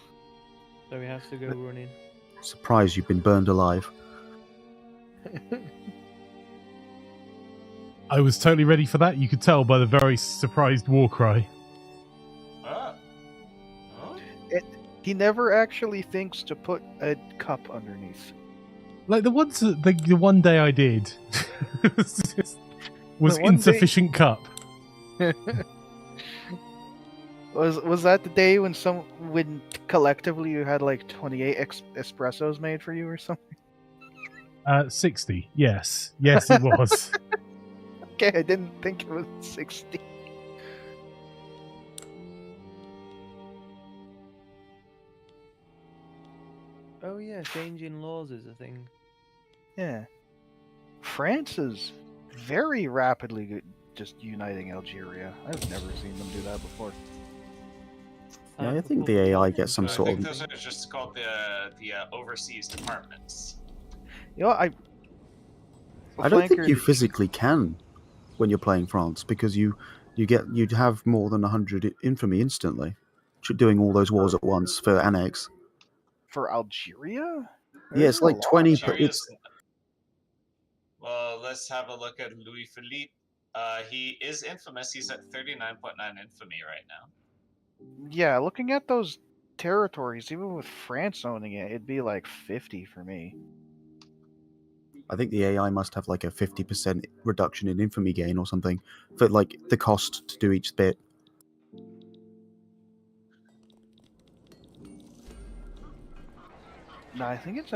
So he has to go running.
Surprised you've been burned alive.
I was totally ready for that. You could tell by the very surprised war cry.
Ah. Huh?
He never actually thinks to put a cup underneath.
Like the ones, the one day I did was
The one
insufficient cup.
Was that the day when when collectively you had like 28 espressos made for you or something?
60. Yes, it was.
Okay, I didn't think it was 60.
Oh yeah, changing laws is a thing.
Yeah. France is very rapidly just uniting Algeria. I've never seen them do that before.
Yeah, I think the AI gets some
I
sort
think
of...
those are just called the overseas departments.
You know,
I don't think you
Flanker-
physically can when you're playing France, because you'd have more than 100 infamy instantly, doing all those wars at once for annex.
For Algeria?
Yeah, it's like 20.
Algeria's... Well, let's have a look at Louis Philippe. He is infamous. He's at 39.9 infamy right now.
Yeah, looking at those territories, even with France owning it, it'd be like 50 for me.
I think the AI must have like a 50% reduction in infamy gain or something for like the cost to do each bit.
No, I think it's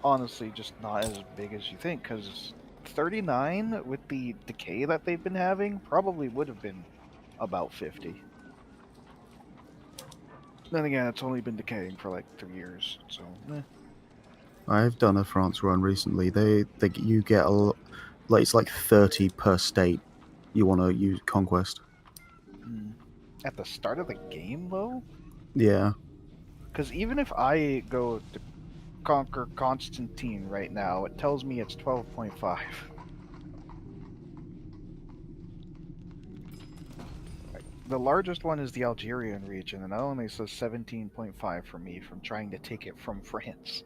honestly just not as big as you think, because 39 with the decay that they've been having probably would have been about 50. Then again, it's only been decaying for like 3 years, so
I've done a France run recently. You get like it's like 30 per state. You want to use conquest.
At the start of the game, though?
Yeah.
Because even if I go to conquer Constantine right now, it tells me it's 12.5. The largest one is the Algerian region, and that only says 17.5 for me from trying to take it from France.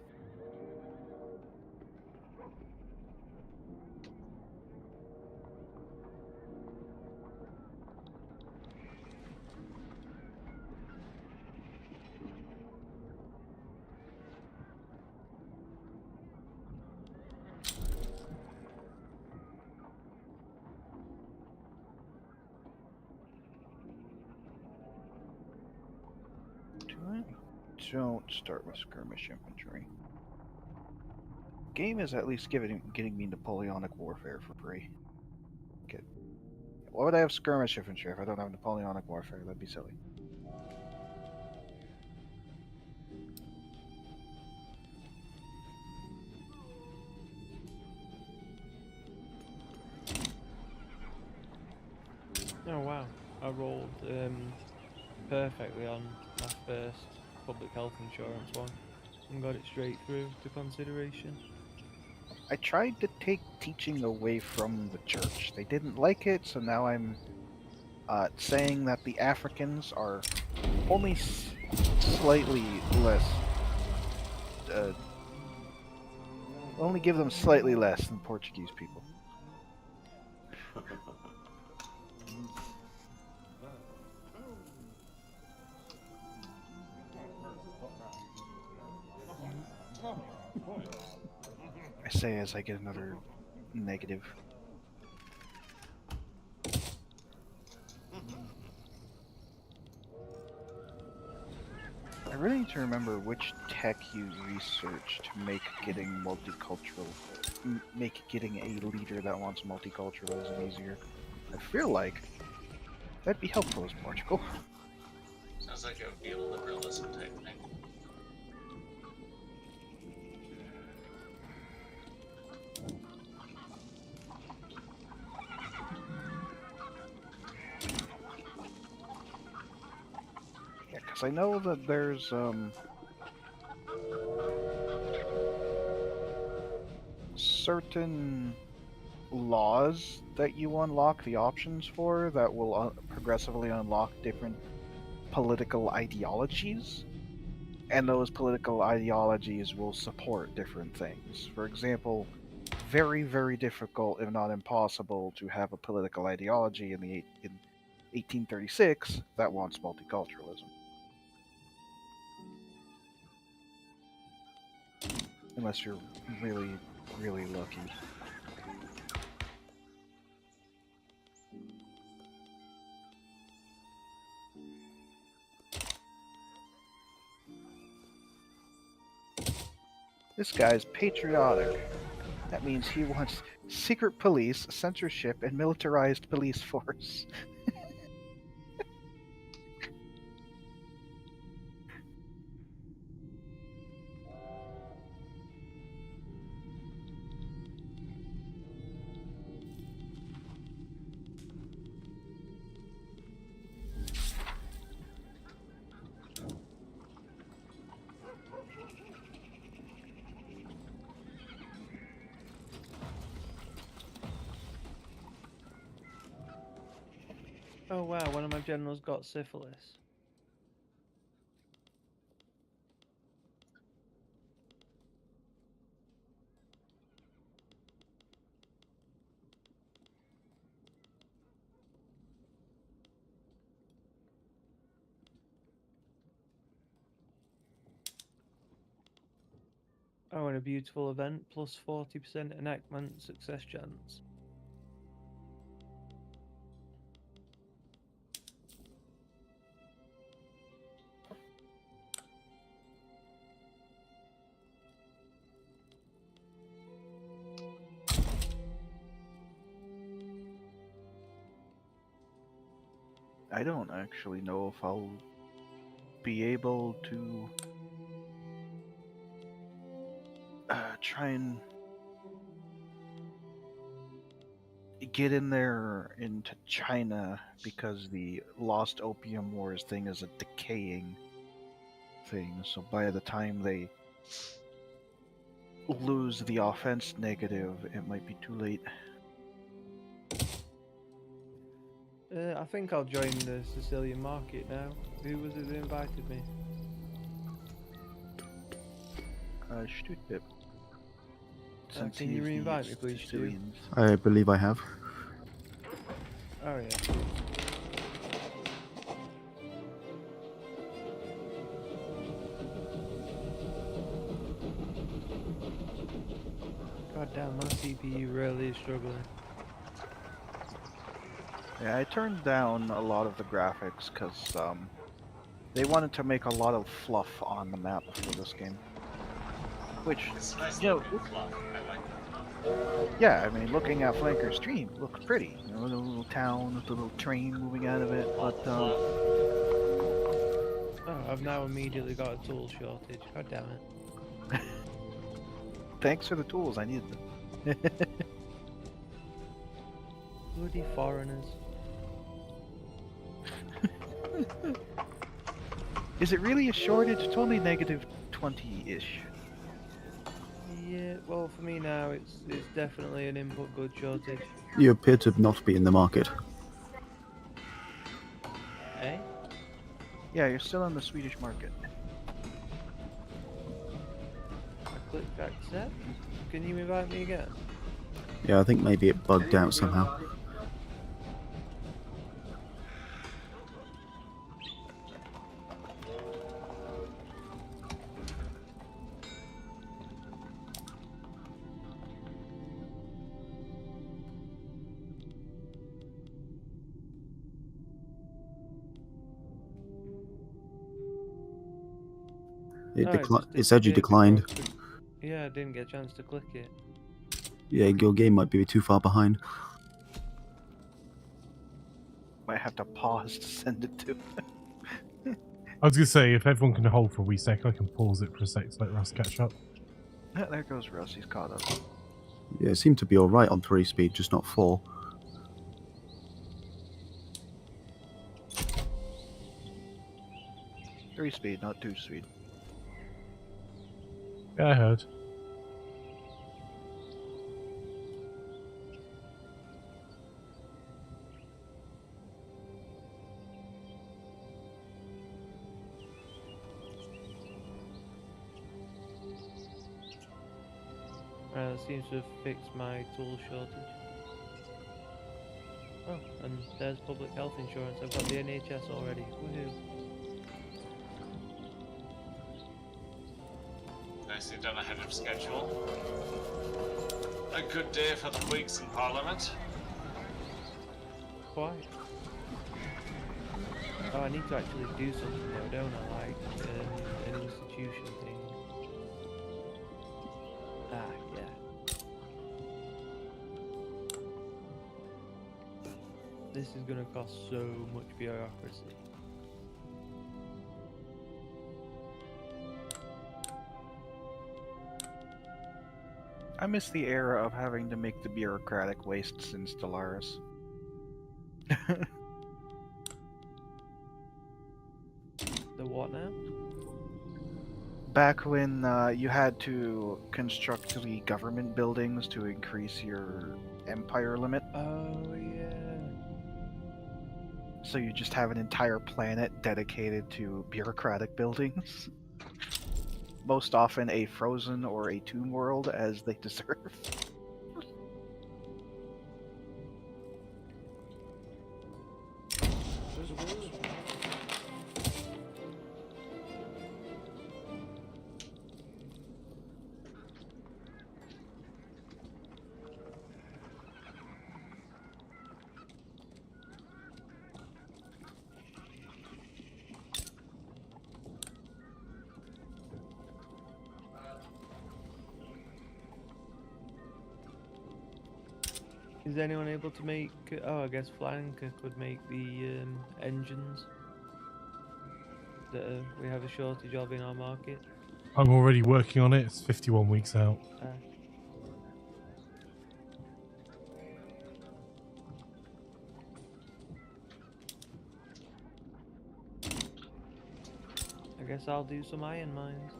Don't start with skirmish infantry. game is at least getting me Napoleonic warfare for free. Okay. Why would I have skirmish infantry if I don't have Napoleonic warfare? That'd be silly.
Oh wow, I rolled perfectly on my first public health insurance one and got it straight through to consideration.
I tried to take teaching away from the church. They didn't like it, so now I'm saying that the Africans are only slightly less. Only give them slightly less than Portuguese people. I say as I get another negative. I really need to remember which tech you researched to make getting multicultural, make getting a leader that wants multiculturalism easier. I feel like that'd be helpful as Portugal.
Sounds like it would be a liberalism type thing.
Yeah, because I know that there's certain laws that you unlock the options for that will progressively unlock different political ideologies, and those political ideologies will support different things. For example, very, very difficult, if not impossible, to have a political ideology in 1836 that wants multiculturalism. Unless you're really, really lucky. This guy's patriotic. That means he wants secret police, censorship, and militarized police force.
Oh wow, one of my generals got syphilis. Oh, and a beautiful event, plus 40% enactment success chance.
I don't actually know if I'll be able to try and get in there into China because the Lost Opium Wars thing is a decaying thing. So by the time they lose the offense negative, it might be too late.
I think I'll join the Sicilian market now. Who was it that invited me?
Stuttgart.
Can you re-invite me, please, Stu?
Sicilians.
I believe I have.
Oh yeah. God damn, my CPU really is struggling.
Yeah, I turned down a lot of the graphics because they wanted to make a lot of fluff on the map for this game. Which,
It's a nice
you know,
looking clock. I like that.
yeah, I mean, looking at Flanker's stream looks pretty. You know, the little town with the little train moving out of it. But
Oh, I've now immediately got a tool shortage. God damn it.
thanks for the tools, I needed them.
Bloody foreigners.
Is it really a shortage? It's only negative 20-ish.
Yeah, well, for me now, it's definitely an input good shortage.
You appear to not be in the market.
Eh?
Yeah, you're still on the Swedish market.
I clicked accept. Can you invite me again?
Yeah, I think maybe it bugged out somehow. It said you declined.
Yeah, I didn't get a chance to click it.
Yeah, your game might be too far behind.
Might have to pause to send it to.
I was going to say, if everyone can hold for a wee sec, I can pause it for a sec to let Russ catch up.
There goes Russ, he's caught up.
Yeah, it seemed to be alright on 3 speed, just not 4.
Three speed, not 2 speed.
Yeah, I heard.
That seems to have fixed my tool shortage. Oh, and there's public health insurance. I've got the NHS already. Woohoo.
Nicely done ahead of schedule. A good day for the Whigs in Parliament.
Quite. Oh, I need to actually do something though, don't I? Like an institution thing. Ah, yeah. This is gonna cost so much bureaucracy.
I miss the era of having to make the bureaucratic wastes in Stellaris.
The what now?
Back when you had to construct the government buildings to increase your empire limit,
Oh yeah.
so you just have an entire planet dedicated to bureaucratic buildings. Most often a frozen or a tomb world, as they deserve.
Is anyone able to make? Oh, I guess Flanker could make the engines that we have a shortage of in our market.
I'm already working on it. It's 51 weeks out.
I guess I'll do some iron mines.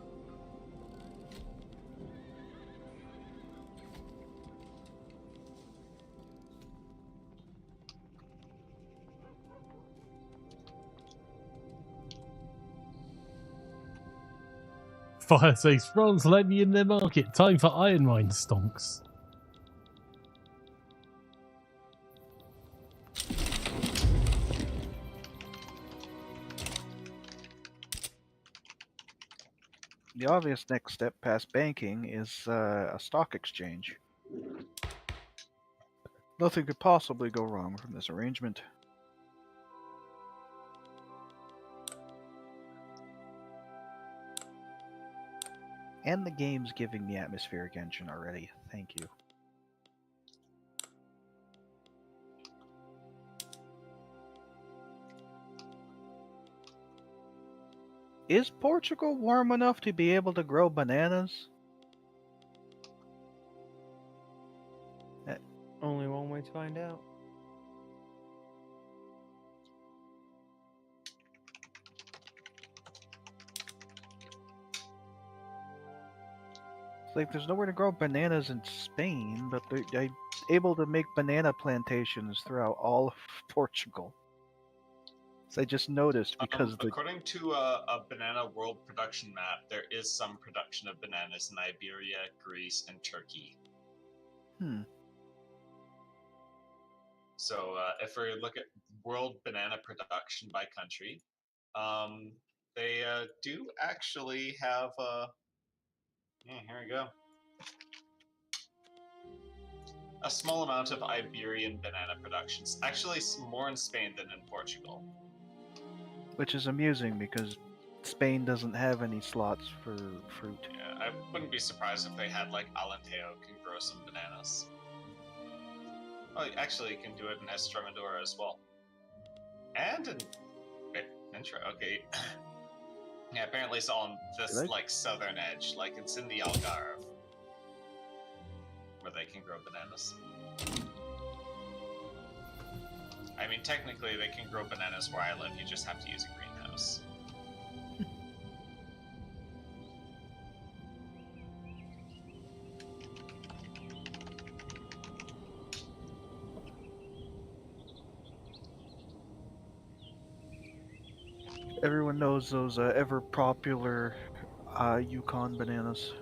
Fire says, France let me in their market. Time for iron mine stonks.
The obvious next step past banking is a stock exchange. Nothing could possibly go wrong from this arrangement. And the game's giving me atmospheric engine already. Thank you. Is Portugal warm enough to be able to grow bananas?
Only one way to find out.
It's like there's nowhere to grow bananas in Spain, but they're able to make banana plantations throughout all of Portugal. So I just noticed because
according to a banana world production map, there is some production of bananas in Iberia, Greece, and Turkey. So if we look at world banana production by country, they do actually have. Here we go. A small amount of Iberian banana productions. Actually, more in Spain than in Portugal.
which is amusing because Spain doesn't have any slots for fruit.
Yeah, I wouldn't be surprised if they had like Alentejo can grow some bananas. Oh, actually, you can do it in Estremadura as well. And in Intro, okay. Yeah, apparently it's on this
Really?
like southern edge, like it's in the Algarve, where they can grow bananas. I mean, technically they can grow bananas where I live. You just have to use a greenhouse.
Everyone knows those ever popular Yukon bananas.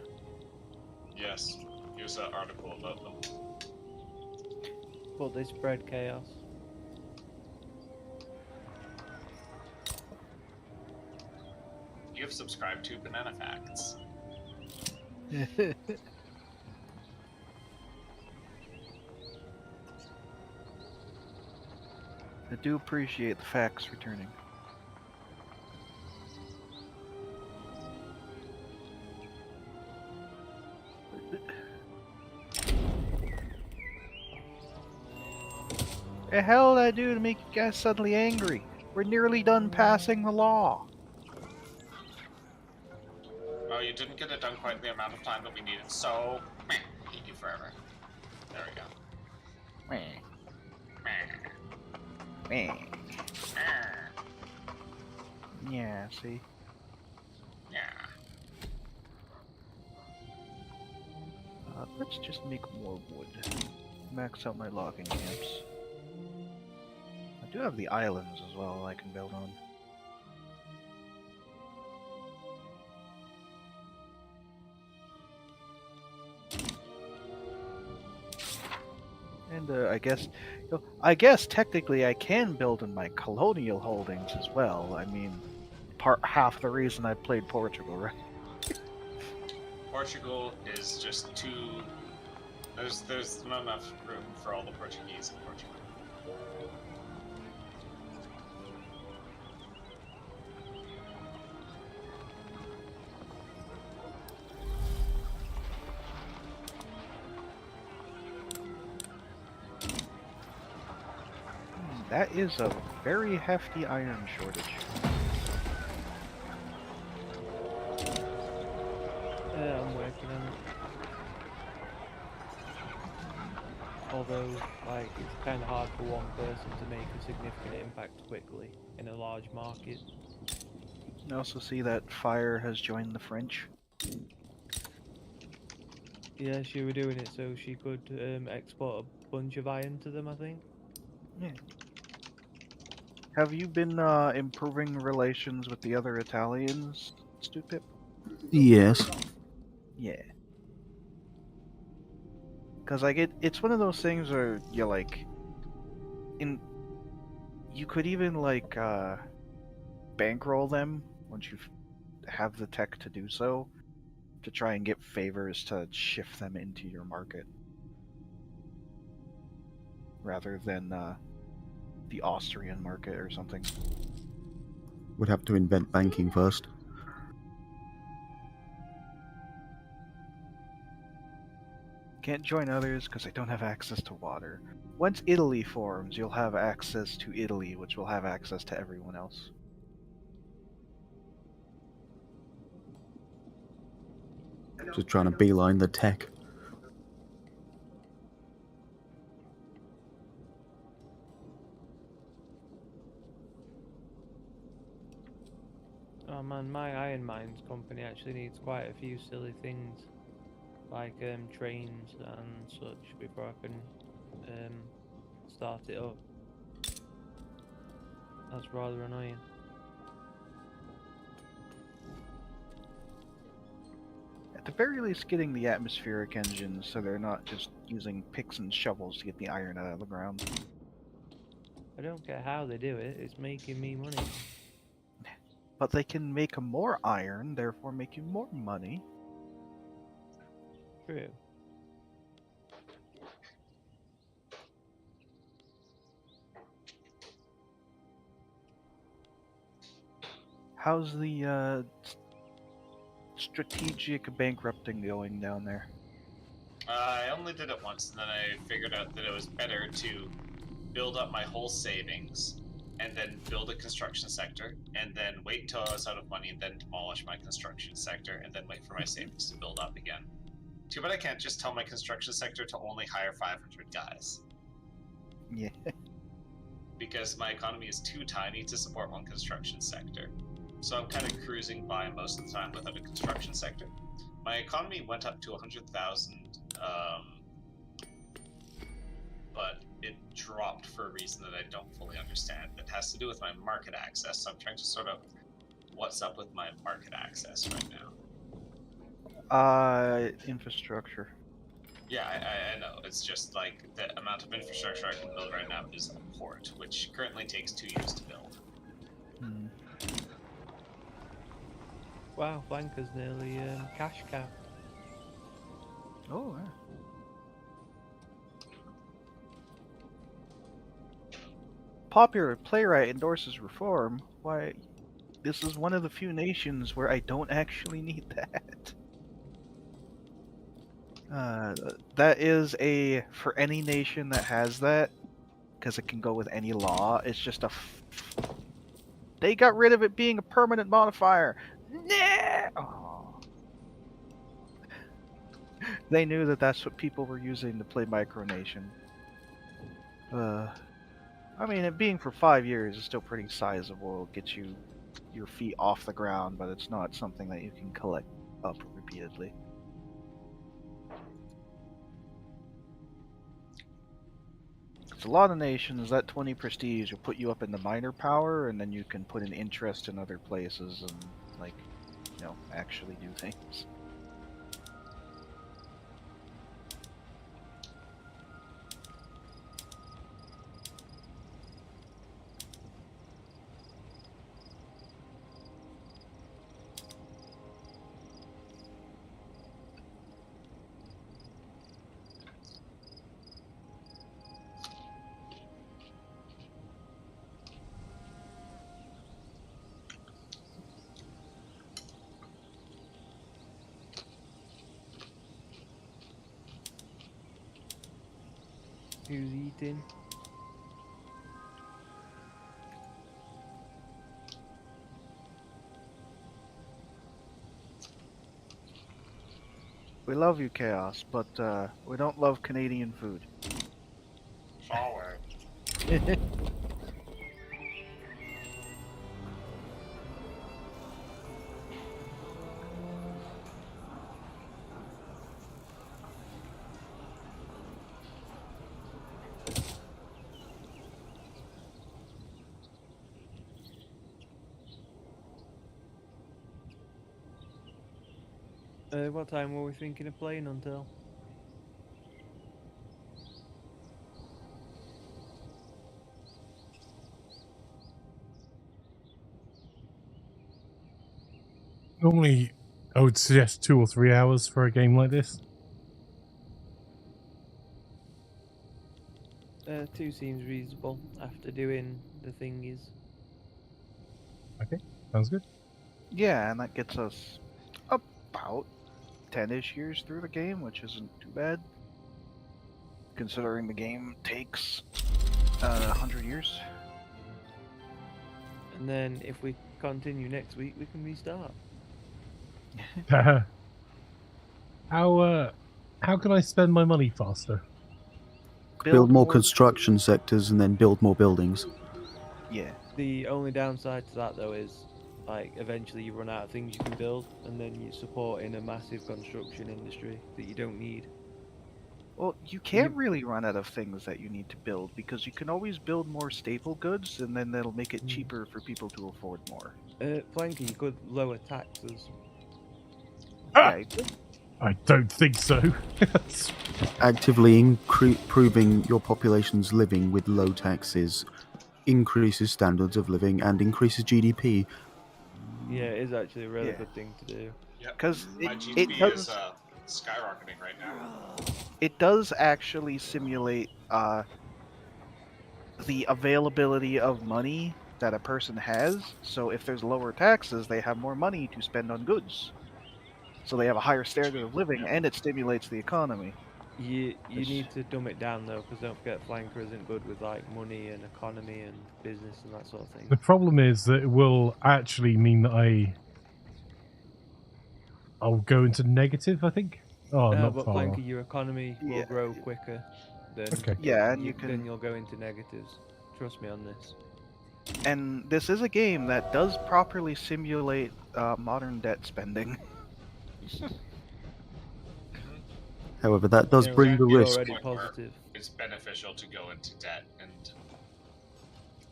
Yes, here's an article about them.
But they spread chaos.
You have subscribed to Banana Facts.
I do appreciate the facts returning. The hell did I do to make you guys suddenly angry? We're nearly done passing the law.
Oh, you didn't get it done quite in the amount of time that we needed, so eat you forever. There we go.
Meh,
Meh.
meh.
Meh.
Yeah, see?
Yeah.
Let's just make more wood. Max out my logging camps. I do have the islands as well I can build on. And I guess technically I can build in my colonial holdings as well. I mean, half the reason I played Portugal, right?
Portugal is just too. There's not enough room for all the Portuguese in Portugal.
That is a very hefty iron shortage.
I'm working on it. Although, like, it's kind of hard for one person to make a significant impact quickly in a large market.
I also see that Fire has joined the French.
Yeah, she was doing it so she could export a bunch of iron to them, I think.
Yeah. Have you been improving relations with the other Italians, Stupid?
Yes.
Yeah. Because like it's one of those things where you like, you could even like bankroll them once you have the tech to do so, to try and get favors to shift them into your market, rather than the Austrian market or something.
Would have to invent banking first.
Can't join others because I don't have access to water. Once Italy forms, you'll have access to Italy, which will have access to everyone else.
Just trying to beeline the tech.
Oh man, my iron mines company actually needs quite a few silly things, like trains and such, before I can start it up. That's rather annoying.
At the very least, getting the atmospheric engines so they're not just using picks and shovels to get the iron out of the ground.
I don't care how they do it, it's making me money.
But they can make more iron, therefore making more money.
True.
How's the strategic bankrupting going down there?
I only did it once, and then I figured out that it was better to build up my whole savings, and then build a construction sector, and then wait until I was out of money, and then demolish my construction sector, and then wait for my savings to build up again. Too bad I can't just tell my construction sector to only hire 500 guys.
Yeah.
Because my economy is too tiny to support one construction sector. So I'm kind of cruising by most of the time without a construction sector. My economy went up to 100,000, but it dropped for a reason that I don't fully understand. It has to do with my market access, so I'm trying to sort out what's up with my market access right now.
Infrastructure.
Yeah, I know. It's just like the amount of infrastructure I can build right now is a port, which currently takes 2 years to build.
Hmm.
Wow, Flanker's nearly cash capped.
Oh, yeah. Popular playwright endorses reform. Why, this is one of the few nations where I don't actually need that. That is for any nation that has that, because it can go with any law, it's just they got rid of it being a permanent modifier. Nah! Oh. They knew that that's what people were using to play micronation. I mean, it being for 5 years is still pretty sizable. It'll get you your feet off the ground, but it's not something that you can collect up repeatedly. It's a lot of nations, that 20 prestige will put you up in the minor power, and then you can put an interest in other places and, like, actually do things.
Who's eating?
We love you, Chaos, but we don't love Canadian food.
Forward.
What time were we thinking of playing until?
Normally, I would suggest 2 or 3 hours for a game like this.
2 seems reasonable after doing the thingies.
Okay, sounds good.
Yeah, and that gets us about 10-ish years through the game, which isn't too bad. considering the game takes 100 years.
And then if we continue next week, we can restart.
How can I spend my money faster?
Build more construction sectors and then build more buildings.
Yeah.
The only downside to that, though, is like eventually you run out of things you can build, and then you're supporting a massive construction industry that you don't need.
Well, you can't really run out of things that you need to build because you can always build more staple goods, and then that'll make it cheaper for people to afford more.
Flanker, you could lower taxes.
Ah!
Yeah, you could.
I don't think so.
Actively improving your population's living with low taxes increases standards of living and increases GDP.
Yeah, it is actually a really
Yeah.
good thing to do.
Yep.
'Cause
My
it
GDP
does-
is skyrocketing right now.
It does actually simulate the availability of money that a person has. So if there's lower taxes, they have more money to spend on goods. So they have a higher standard of living, and it stimulates the economy.
You
It's-
need to dumb it down though, because don't forget Flanker isn't good with like money and economy and business and that sort of thing.
The problem is that it will actually mean that I'll go into negative, I think. Oh, not
but
far off.
Flanker, your economy will
Yeah.
grow quicker than
Okay.
Yeah, and you
then
can.
you'll go into negatives. Trust me on this.
And this is a game that does properly simulate modern debt spending.
However, that does
Yeah,
bring the
you're
risk.
already
Point where
positive.
It's beneficial to go into debt, and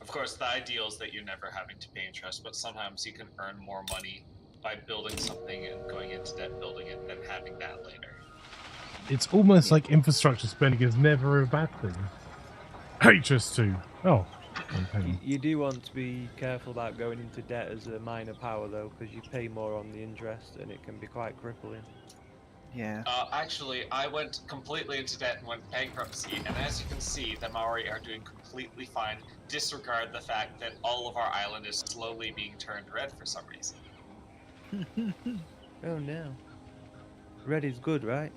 of course, the ideal is that you're never having to pay interest. But sometimes you can earn more money by building something and going into debt, building it, than having that later.
It's almost like infrastructure spending is never a bad thing. HS2. Oh. Okay.
You do want to be careful about going into debt as a minor power though, because you pay more on the interest and it can be quite crippling.
Yeah.
Actually, I went completely into debt and went bankruptcy, and as you can see, the Maori are doing completely fine. Disregard the fact that all of our island is slowly being turned red for some reason.
Oh no. Red is good, right?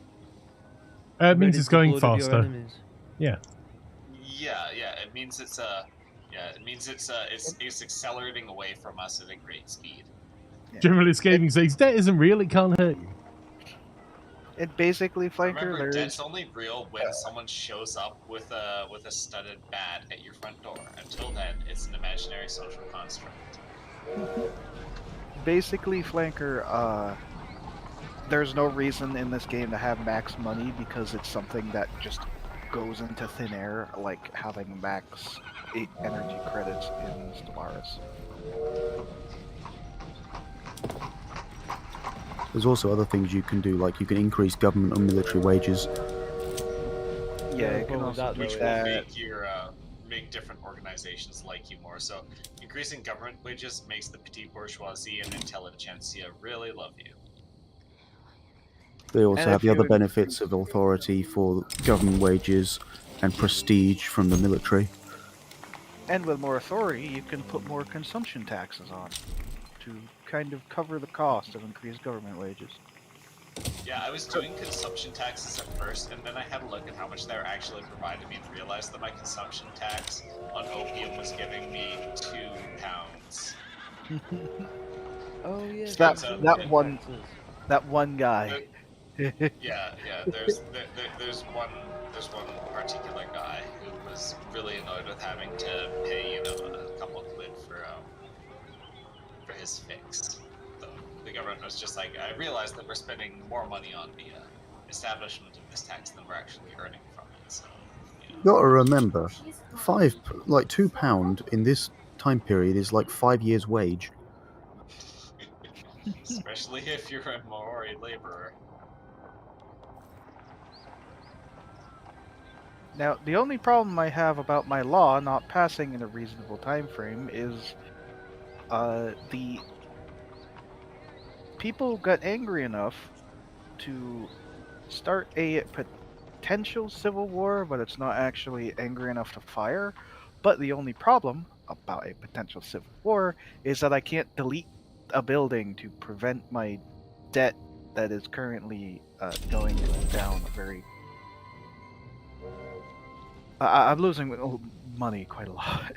It
Red
means
is
it's
the
going
blood of your
faster.
enemies.
Yeah.
Yeah, it means it's it's accelerating away from us at a great speed.
Generalist Gaming says debt isn't real, it can't hurt you.
And basically, Flanker,
Remember,
there's
debt's only real when someone shows up with a studded bat at your front door. Until then, it's an imaginary social construct.
basically Flanker. There's no reason in this game to have max money because it's something that just goes into thin air, like having max energy credits in Stellaris.
There's also other things you can do, like you can increase government and military wages.
Yeah,
the
you can
problem with
also
that,
do
Which
though,
will
that.
make your make different organizations like you more. So increasing government wages makes the petite bourgeoisie and intelligentsia really love you.
They also
And
have
if
the other
you-
benefits of authority for government wages and prestige from the military.
And with more authority, you can put more consumption taxes on to kind of cover the cost of increased government wages.
Yeah, I was doing consumption taxes at first, and then I had a look at how much they were actually providing me and realized that my consumption tax on opium was giving me £2.
Oh yeah.
So that-
so
that
taxes.
one- That one guy.
Yeah. There's one particular guy who was really annoyed with having to pay a couple of quid for his fix. So the government was just like, I realized that we're spending more money on the establishment of this tax than we're actually earning from it. So
You gotta remember, £2 in this time period is like 5 years' wage.
especially if you're a Maori laborer.
Now, the only problem I have about my law not passing in a reasonable time frame is the people got angry enough to start a potential civil war, but it's not actually angry enough to fire. But the only problem about a potential civil war is that I can't delete a building to prevent my debt that is currently going down very I'm losing money quite a lot.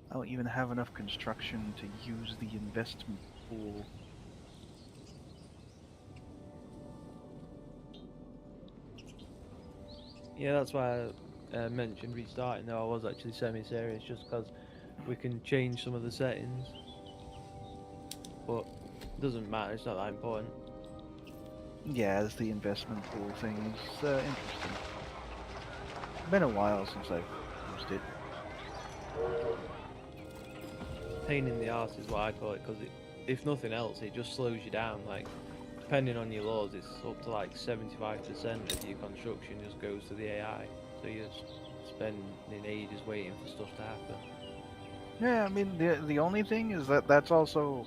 I don't even have enough construction to use the investment pool.
Yeah, that's why I mentioned restarting, though I was actually semi-serious, just because we can change some of the settings. But it doesn't matter, it's not that important.
Yeah, as the investment pool thing is interesting. Been a while since I've used it.
Pain in the arse is what I call it, because if nothing else, it just slows you down. Like, depending on your laws, it's up to like 75% of your construction just goes to the AI. So you're spending ages waiting for stuff to happen.
Yeah, I mean the only thing is that that's also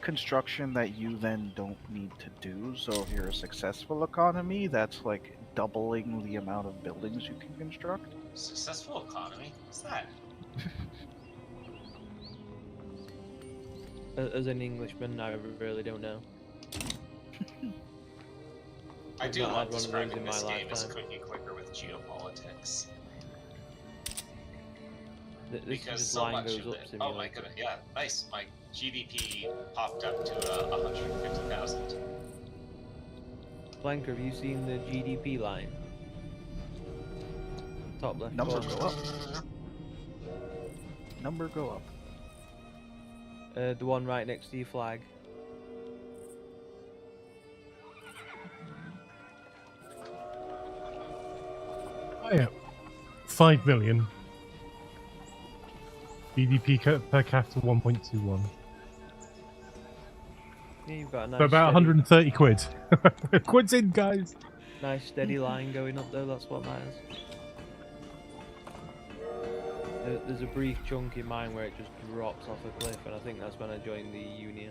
construction that you then don't need to do. So if you're a successful economy, that's like doubling the amount of buildings you can construct.
Successful economy? What's that?
As an Englishman, I really don't know.
I
I've
do
not
love
had one of those
describing
in
this
my
game as
lifetime.
cookie clicker with geopolitics.
This
Because
just
so
line
much
goes
of
up
it.
to me.
Oh my goodness, yeah, nice. My GDP popped up to 150,000.
Flanker, have you seen the GDP line? Top left
Number
corner.
go up. Number go up.
The one right next to your flag.
Oh, yeah. 5 million. GDP per capita 1.21.
Yeah, you've got a nice
So about
steady,
130 quid. Quid's in, guys.
nice steady line going up there, that's what matters. There's a brief chunk in mine where it just drops off a cliff, and I think that's when I joined the union.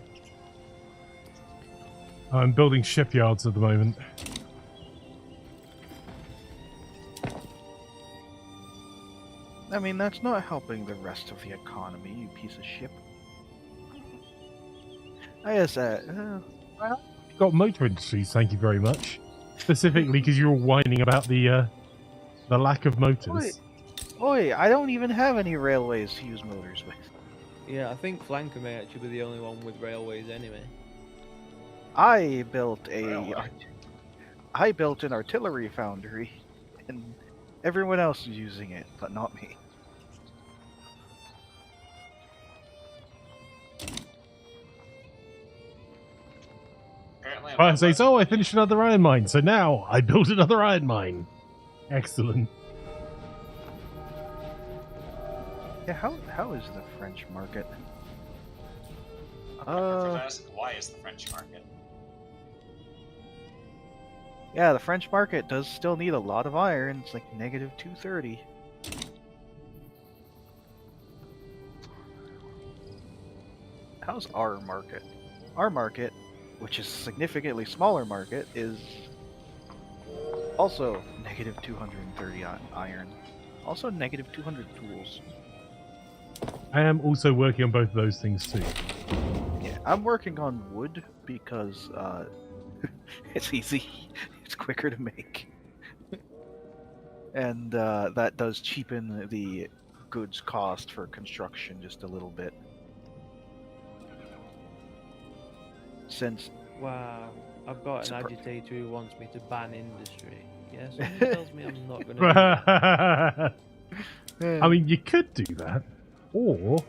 I'm building shipyards at the moment.
I mean, that's not helping the rest of the economy, you piece of shit. I guess
Got motor industries, thank you very much. Specifically because you were whining about the lack of motors.
Oi, I don't even have any railways to use motors with.
Yeah, I think Flanker may actually be the only one with railways anyway.
I built
Railway.
I built an artillery foundry, and everyone else is using it, but not me.
Apparently,
I say, so I finished another iron mine, so now I built another iron mine. Excellent.
Yeah, how is the French market?
Why is the French market?
Yeah, the French market does still need a lot of iron. It's like negative 230. How's our market? Our market, which is a significantly smaller market, is also negative 230 iron. Also negative 200 tools.
I am also working on both of those things too.
Yeah, I'm working on wood because it's easy. It's quicker to make. And that does cheapen the goods cost for construction just a little bit. Since
Wow, I've got an
Surpri-
agitator who wants me to ban industry. Yeah, someone tells me I'm not going to do that.
I mean, you could do that, or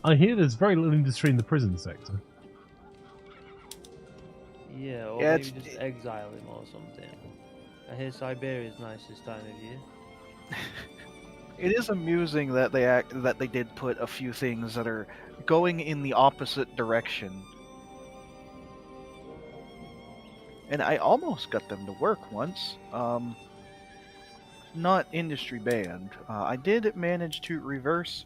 I hear there's very little industry in the prison sector.
Yeah, or
Yeah,
maybe just exile him or something. I hear Siberia's nice this time of year.
it is amusing that they did put a few things that are going in the opposite direction. And I almost got them to work once. Not industry banned. I did manage to reverse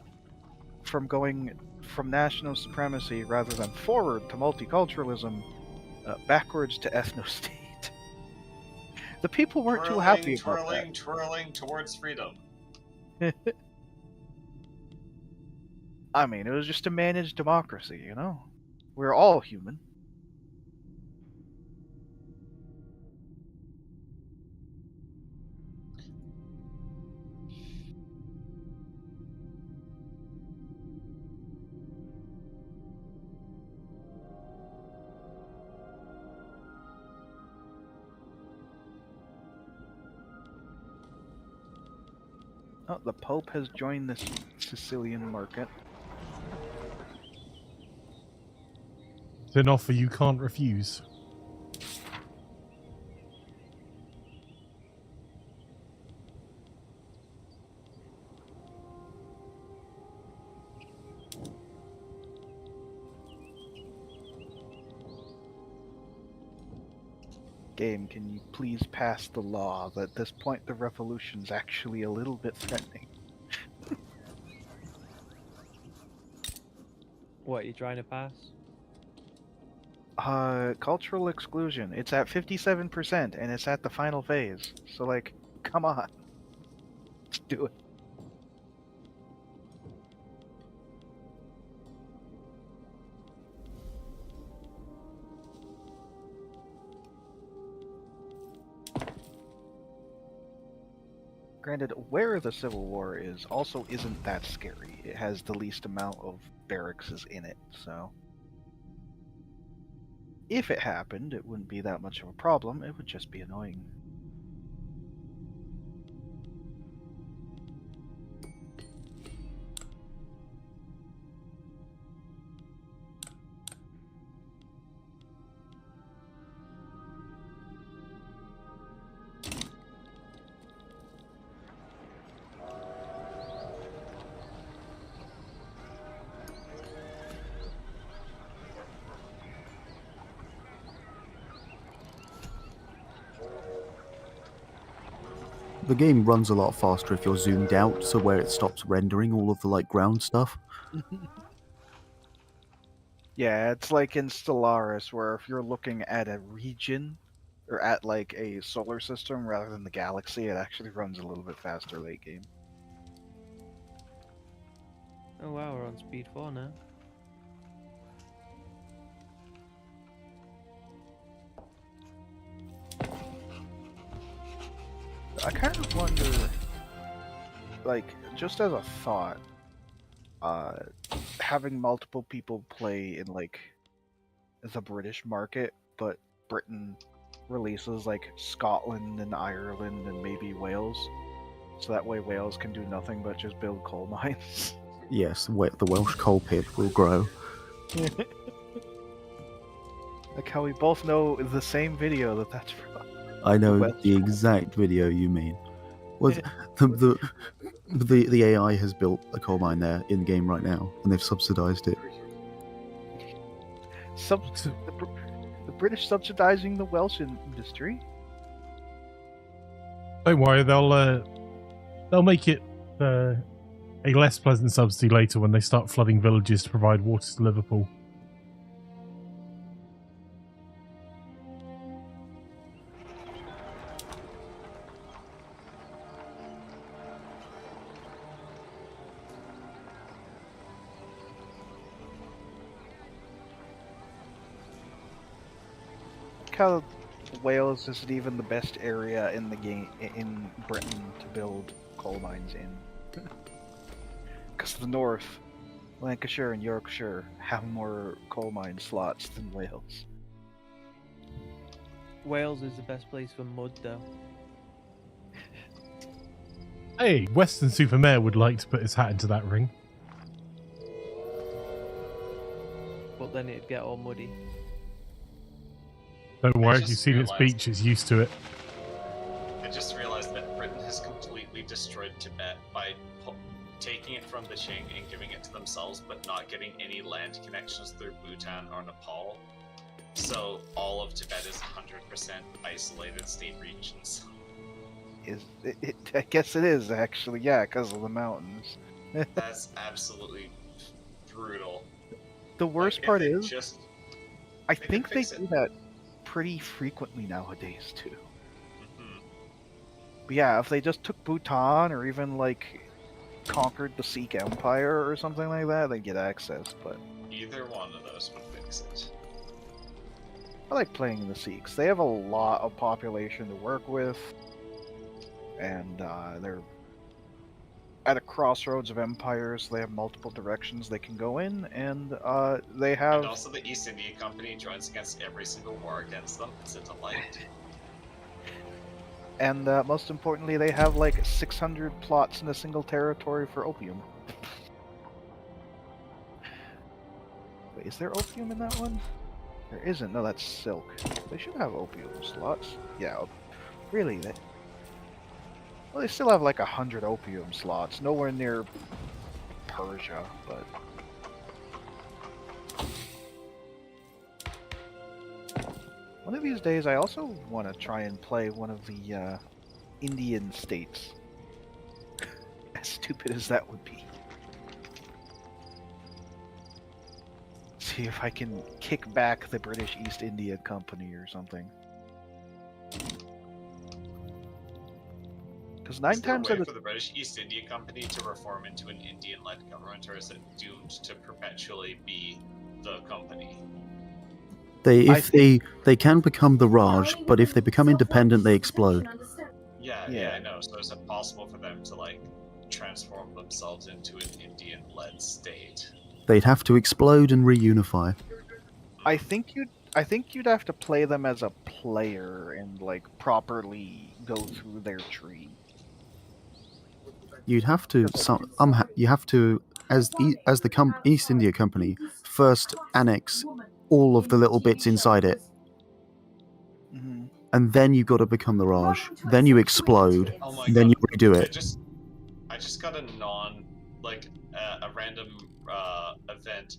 from going from national supremacy rather than forward to multiculturalism, backwards to ethno-state. The people weren't too happy about that.
Twirling towards freedom.
I mean, it was just a managed democracy, you know? We're all human. Oh, the Pope has joined the Sicilian market.
It's an offer you can't refuse.
Game, can you please pass the law that at this point the revolution's actually a little bit threatening?
What, you trying to pass?
Cultural exclusion. It's at 57% and it's at the final phase. So, like, come on. Let's do it. Granted, where the Civil War is also isn't that scary. It has the least amount of barracks in it, so... If it happened, it wouldn't be that much of a problem, it would just be annoying.
The game runs a lot faster if you're zoomed out, so where it stops rendering all of the like ground stuff.
Yeah, it's like in Stellaris, where if you're looking at a region, or at like a solar system rather than the galaxy, it actually runs a little bit faster late game.
Oh wow, we're on speed 4 now.
I kind of wonder, like, just as a thought, having multiple people play in, like, the British market, but Britain releases, like, Scotland and Ireland and maybe Wales, so that way Wales can do nothing but just build coal mines.
Yes, the Welsh coal pit will grow.
Like how we both know the same video that's from.
I know
Welsh
the
coal
exact video you mean. Was the AI has built a coal mine there in game right now, and they've subsidized it.
The British subsidizing the Welsh industry?
Don't worry, they'll make it a less pleasant subsidy later when they start flooding villages to provide water to Liverpool.
How Wales isn't even the best area in the game in Britain to build coal mines in, because the North, Lancashire and Yorkshire, have more coal mine slots than Wales.
Wales is the best place for mud though.
Hey, Western Supermare would like to put his hat into that ring.
But then it'd get all muddy.
Don't worry,
just
you've seen its
realised-
beach, it's used to it.
I just realized that Britain has completely destroyed Tibet by taking it from the Qing and giving it to themselves, but not getting any land connections through Bhutan or Nepal. So all of Tibet is 100% isolated state regions.
I guess it is actually, yeah, because of the mountains.
That's absolutely brutal.
The worst
Like, if
part
they
is,
just
I
they
think
could
they
fix
do
it.
that pretty frequently nowadays too.
Mhm.
But yeah, if they just took Bhutan or even like conquered the Sikh Empire or something like that, they'd get access. But
Either one of those would fix it.
I like playing the Sikhs. They have a lot of population to work with, and they're at a crossroads of empires. They have multiple directions they can go in, and they
And
have.
also, the East India Company joins against every single war against them. It's a delight.
And most importantly, they have like 600 plots in a single territory for opium. Wait, is there opium in that one? There isn't. No, that's silk. They should have opium slots. Yeah, really? Well, they still have like 100 opium slots. Nowhere near Persia, but. One of these days, I also want to try and play one of the Indian states. As stupid as that would be. See if I can kick back the British East India Company or something. Because
Is
9
there a
times
way
out of
for the British East India Company to reform into an Indian-led government, or is it doomed to perpetually be the company?
They can become the Raj, but if they become independent, they explode.
Yeah, I know. So is it possible for them to like transform themselves into an Indian-led state?
They'd have to explode and reunify.
I think you'd have to play them as a player and like properly go through their tree.
You'd have to you have to as the East India Company first annex all of the little bits inside it,
Mm-hmm.
and then you've got to become the Raj. Then you explode.
Oh my
Then
god!
you redo it.
I just got a a random event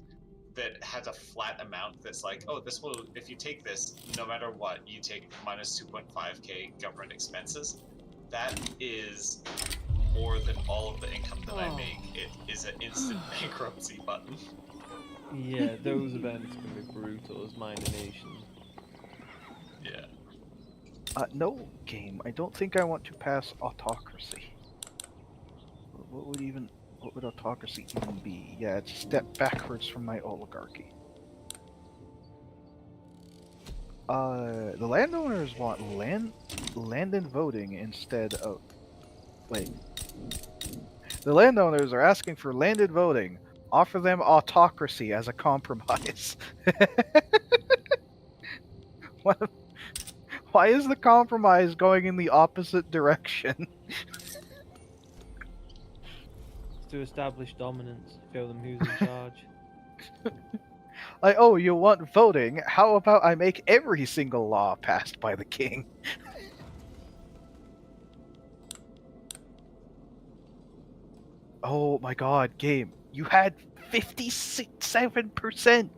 that has a flat amount that's like, oh, this will, if you take this, no matter what, you take minus 2.5k government expenses. That is more than all of the income that I make. It is an instant bankruptcy button.
Yeah, those events can be brutal as minor nations.
Yeah.
No game. I don't think I want to pass autocracy. What would autocracy even be? Yeah, it's a step backwards from my oligarchy. The landowners want land and voting instead of. Wait. The landowners are asking for landed voting. Offer them autocracy as a compromise. Why is the compromise going in the opposite direction?
To establish dominance, show them who's in charge.
Like, oh, you want voting? How about I make every single law passed by the king? Oh my god, game. You had 57%!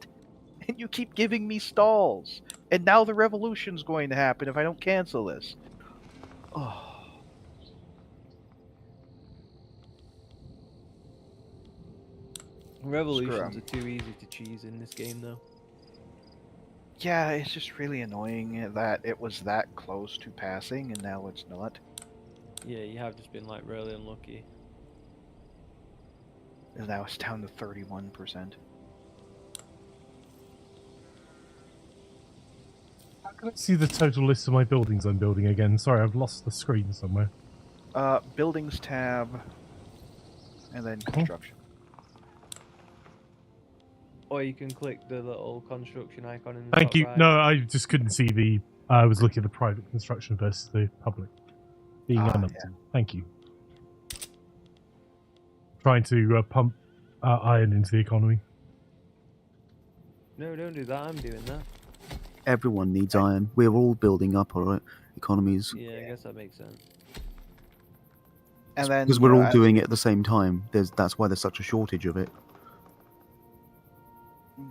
And you keep giving me stalls! And now the revolution's going to happen if I don't cancel this. Oh.
Revolutions are too easy to cheese in this game, though.
Yeah, it's just really annoying that it was that close to passing and now it's not.
Yeah, you have just been like really unlucky.
And now it's down to 31%.
How can I see the total list of my buildings I'm building again? Sorry, I've lost the screen somewhere.
Buildings tab, and then construction.
Or you can click the little construction icon in the
Thank
top
you.
right.
No, I just couldn't see the. I was looking at the private construction versus the public. Being unknown.
Yeah.
Thank you. Trying to pump iron into the economy.
No, don't do that. I'm doing that.
Everyone needs iron. We're all building up our economies.
Yeah, I guess that makes sense.
And then
Because we're all doing it at the same time. That's why there's such a shortage of it.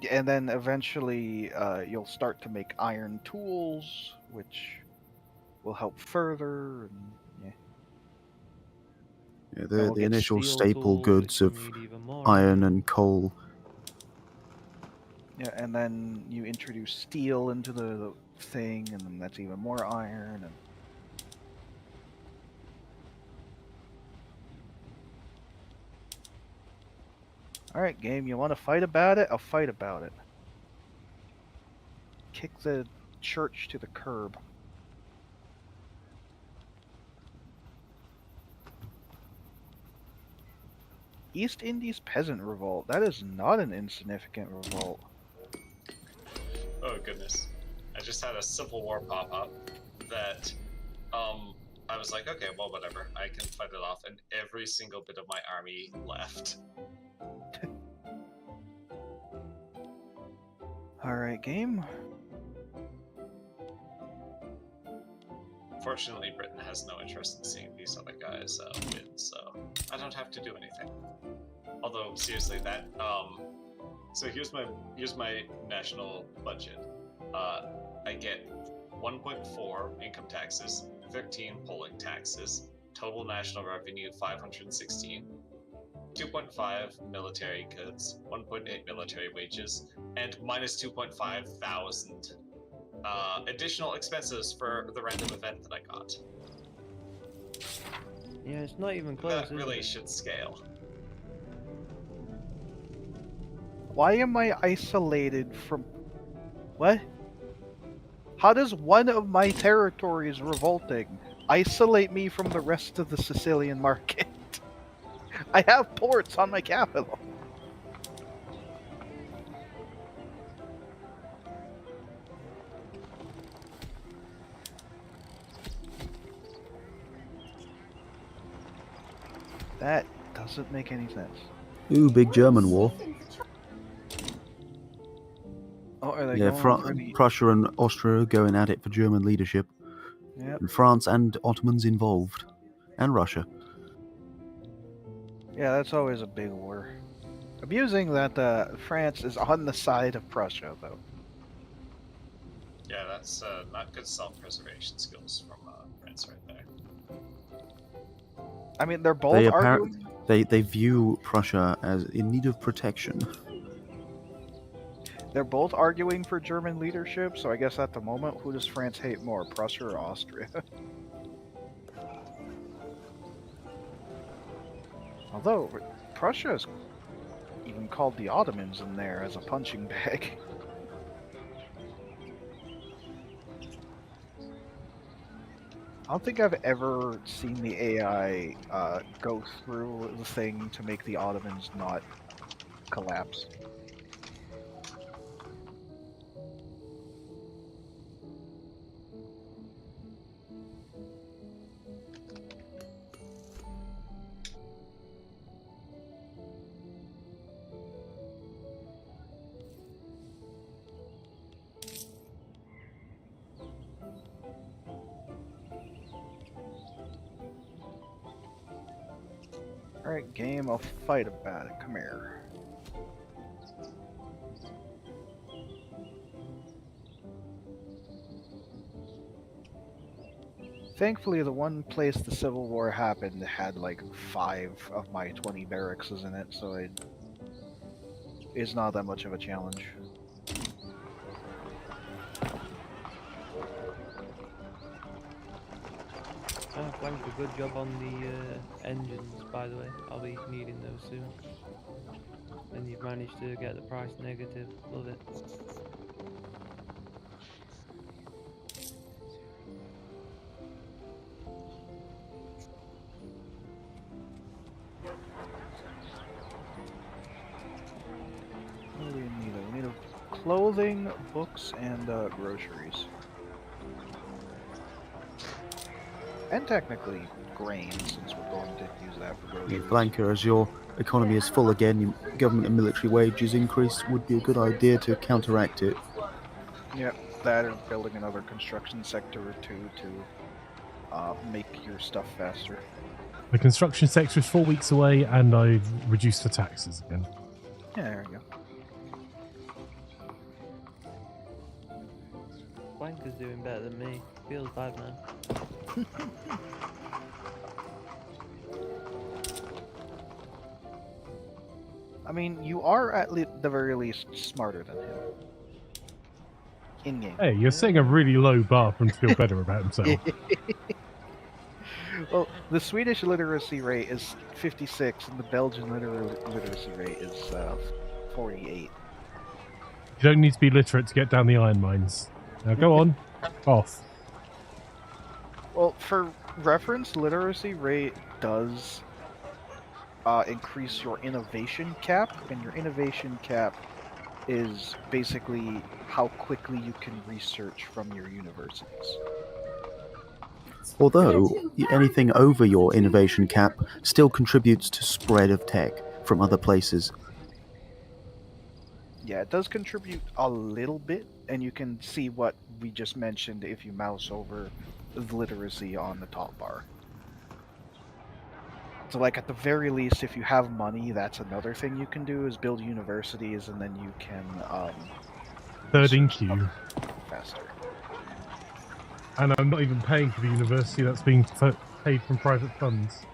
And then eventually you'll start to make iron tools, which will help further. And,
Yeah,
we'll
the
get
initial
steel
staple
tools,
goods
which
of
will need even more
iron and coal
Yeah, and then you introduce steel into the thing, and then that's even more iron. And all right, game. You want to fight about it? I'll fight about it. Kick the church to the curb. East Indies Peasant Revolt. That is not an insignificant revolt.
Oh goodness. I just had a civil war pop up that I was like, okay, well whatever. I can fight it off, and every single bit of my army left.
Alright, game.
Fortunately, Britain has no interest in seeing these other guys win, so I don't have to do anything. Although seriously, that so here's my national budget. I get 1.4 income taxes, 13 polling taxes, total national revenue 516, 2.5 military goods, 1.8 military wages, and minus 2.5 thousand additional expenses for the random event that I got.
Yeah, it's not even close.
That
is
really
it?
should scale.
Why am I isolated from... What? How does one of my territories revolting isolate me from the rest of the Sicilian market? I have ports on my capital. That doesn't make any sense.
Ooh, big German war.
Oh, are they
Yeah,
going for the...
Prussia and Austria are going at it for German leadership.
Yep.
And France and Ottomans involved. And Russia.
Yeah, that's always a big war. Amusing that France is on the side of Prussia, though.
Yeah, that's not good self-preservation skills from France right there.
I mean, they're both arguing...
They view Prussia as in need of protection.
They're both arguing for German leadership, so I guess at the moment, who does France hate more, Prussia or Austria? Although, Prussia has even called the Ottomans in there as a punching bag. I don't think I've ever seen the AI go through the thing to make the Ottomans not collapse. Alright, game, I'll fight about it. Come here. Thankfully, the one place the Civil War happened had like 5 of my 20 barracks in it, so it's not that much of a challenge.
Flank, a good job on the engines, by the way. I'll be needing those soon. And you've managed to get the price negative. Love it.
What do we need? We need clothing, books, and groceries. And technically grain, since we're going to use that for groceries.
Flanker, as your economy is full again, your government and military wages increase would be a good idea to counteract it.
Yep, that or building another construction sector or two to make your stuff faster.
The construction sector is 4 weeks away, and I've reduced the taxes again.
Yeah, there we go.
Flank is doing better than me. Feels bad, man.
mean, you are at the very least smarter than him. In game.
Hey, you're setting a really low bar for him to feel better about himself.
Well, the Swedish literacy rate is 56, and the Belgian literacy rate is 48.
You don't need to be literate to get down the iron mines. Now go on, off.
Well, for reference, literacy rate does increase your innovation cap, and your innovation cap is basically how quickly you can research from your universities.
Although anything over your innovation cap still contributes to spread of tech from other places.
Yeah, it does contribute a little bit, and you can see what we just mentioned if you mouse over the literacy on the top bar. So, like, at the very least, if you have money, that's another thing you can do, is build universities, and then you can
Third in
research
queue.
faster.
And I'm not even paying for the university, that's being paid from private funds.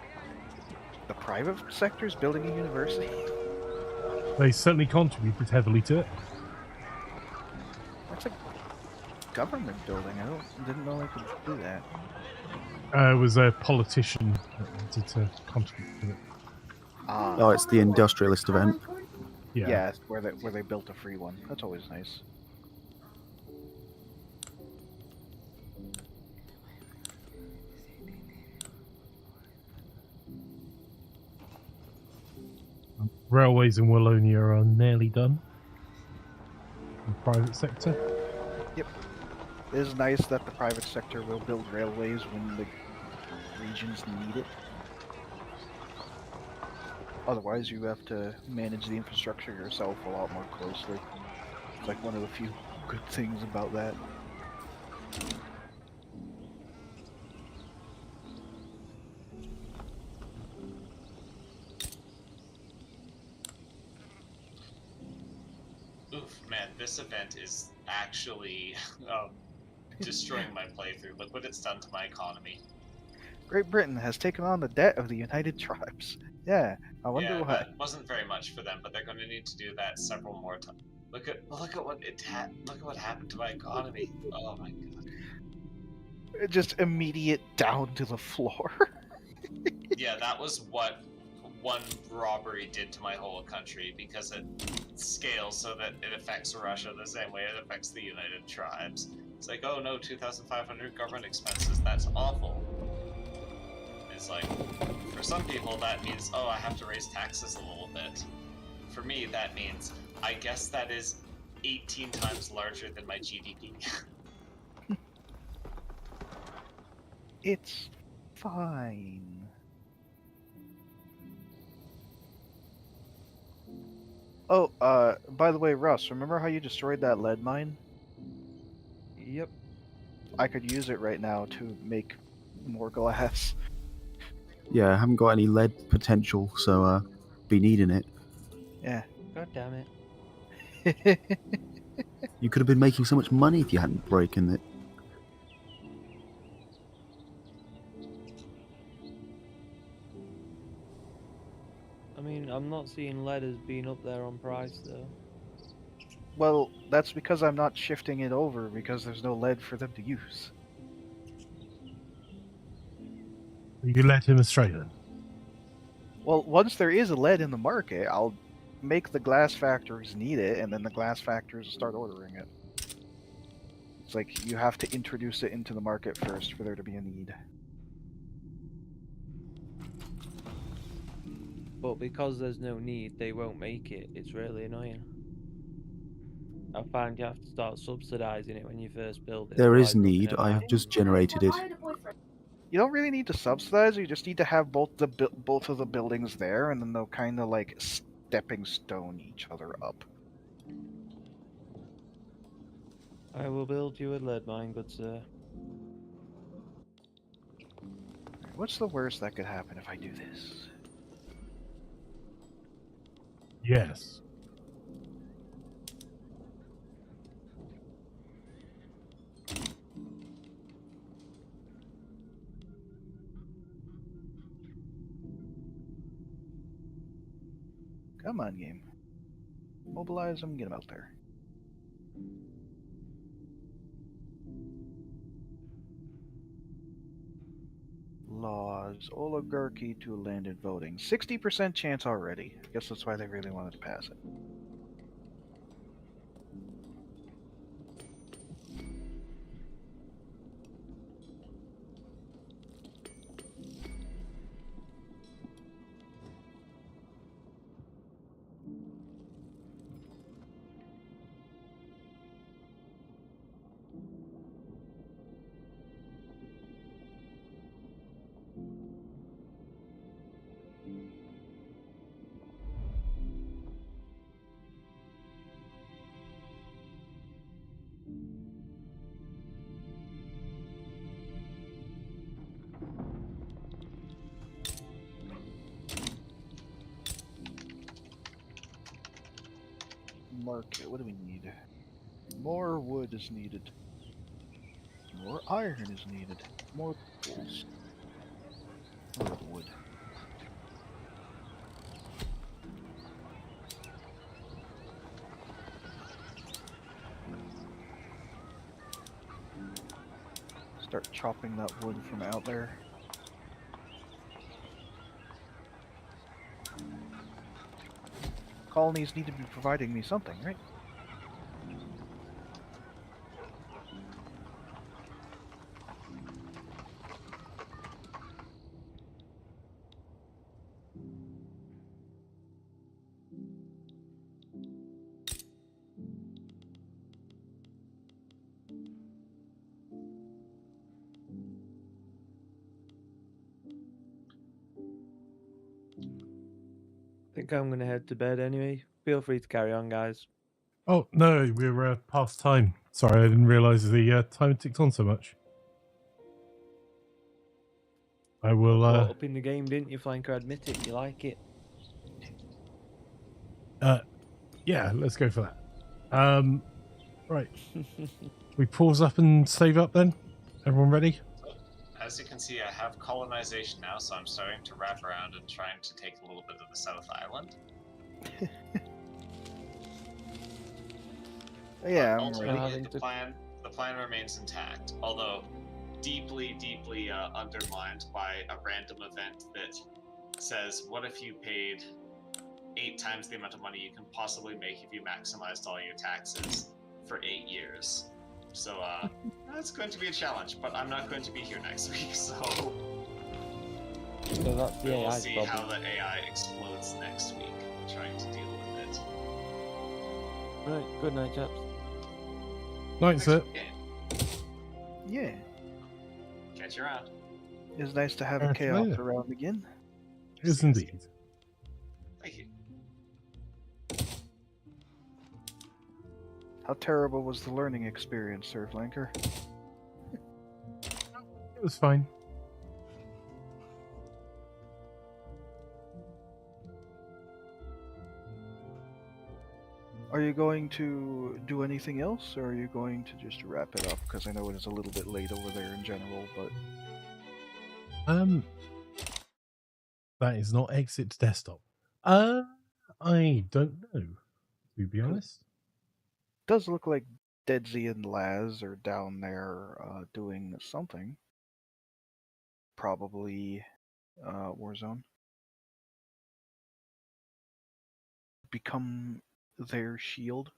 The private sector is building a university?
They certainly contributed heavily to it.
That's a government building. Didn't know they could do that.
It was a politician that wanted to contribute to it.
Oh, it's the industrialist event.
Yeah, it's where they built a free one. That's always nice.
Railways in Wallonia are nearly done. In the private sector.
Yep. It is nice that the private sector will build railways when the regions need it. Otherwise, you have to manage the infrastructure yourself a lot more closely. It's like one of the few good things about that.
Oof, man, this event is actually destroying my playthrough. Look what it's done to my economy.
Great Britain has taken on the debt of the United Tribes. Yeah, I wonder
Yeah,
why.
that wasn't very much for them, but they're going to need to do that several more times. Look at what look at what happened to my economy. Oh my god.
Just immediate down to the floor.
Yeah, that was what one robbery did to my whole country, because it scales so that it affects Russia the same way it affects the United Tribes. It's like, oh no, 2,500 government expenses. That's awful. It's like, for some people that means, oh, I have to raise taxes a little bit. For me, that means, I guess that is 18 times larger than my GDP.
It's fine. Oh, by the way, Russ, remember how you destroyed that lead mine?
Yep.
I could use it right now to make more glass.
Yeah, I haven't got any lead potential, so be needing it.
Yeah.
God damn it.
You could have been making so much money if you hadn't broken it.
I mean, I'm not seeing lead as being up there on price though.
Well, that's because I'm not shifting it over, because there's no lead for them to use.
You led him astray then.
Well, once there is a lead in the market, I'll make the glass factories need it, and then the glass factories will start ordering it. It's like you have to introduce it into the market first for there to be a need.
But because there's no need, they won't make it. It's really annoying. I find you have to start subsidizing it when you first build it.
There is
otherwise they'll
need.
never
I have
happen.
just generated it.
You don't really need to subsidize. You just need to have both of the buildings there, and then they'll kind of like stepping stone each other up.
I will build you a lead mine, good sir.
What's the worst that could happen if I do this?
Yes.
Come on, game. Mobilize them, get them out there. Laws, oligarchy to landed voting. 60% chance already. I guess that's why they really wanted to pass it. Market, what do we need? More wood is needed. More iron is needed. More tools. More wood. Start chopping that wood from out there. Colonies need to be providing me something, right?
I think I'm gonna head to bed anyway. Feel free to carry on, guys.
Oh, no, we're past time. Sorry, I didn't realise the time ticked on so much. I will...
Caught up in the game, didn't you, Flanker? Admit it, you like it.
Yeah, let's go for that. Right. We pause up and save up then? Everyone ready?
As you can see, I have colonization now, so I'm starting to wrap around and trying to take a little bit of the South Island.
Yeah, I'm
Ultimately,
ready.
the plan remains intact, although deeply, deeply undermined by a random event that says, what if you paid 8 times the amount of money you can possibly make if you maximized all your taxes for 8 years? So, that's going to be a challenge, but I'm not going to be here next week, so
So that's the
we'll
AI's
see
problem.
how the AI explodes next week, trying to deal with it.
Right, good night, chaps.
Night, sir.
Okay,
Yeah,
catch you around.
it's nice to have a
Catch you
chaos
later.
around again.
Yes, indeed.
Thank you.
How terrible was the learning experience, Sir Flanker?
It was fine.
Are you going to do anything else, or are you going to just wrap it up? Because I know it is a little bit late over there in general, but...
That is not exit desktop. I don't know, to be honest.
does look like Deadsy and Laz are down there doing something. Probably Warzone. Become their shield.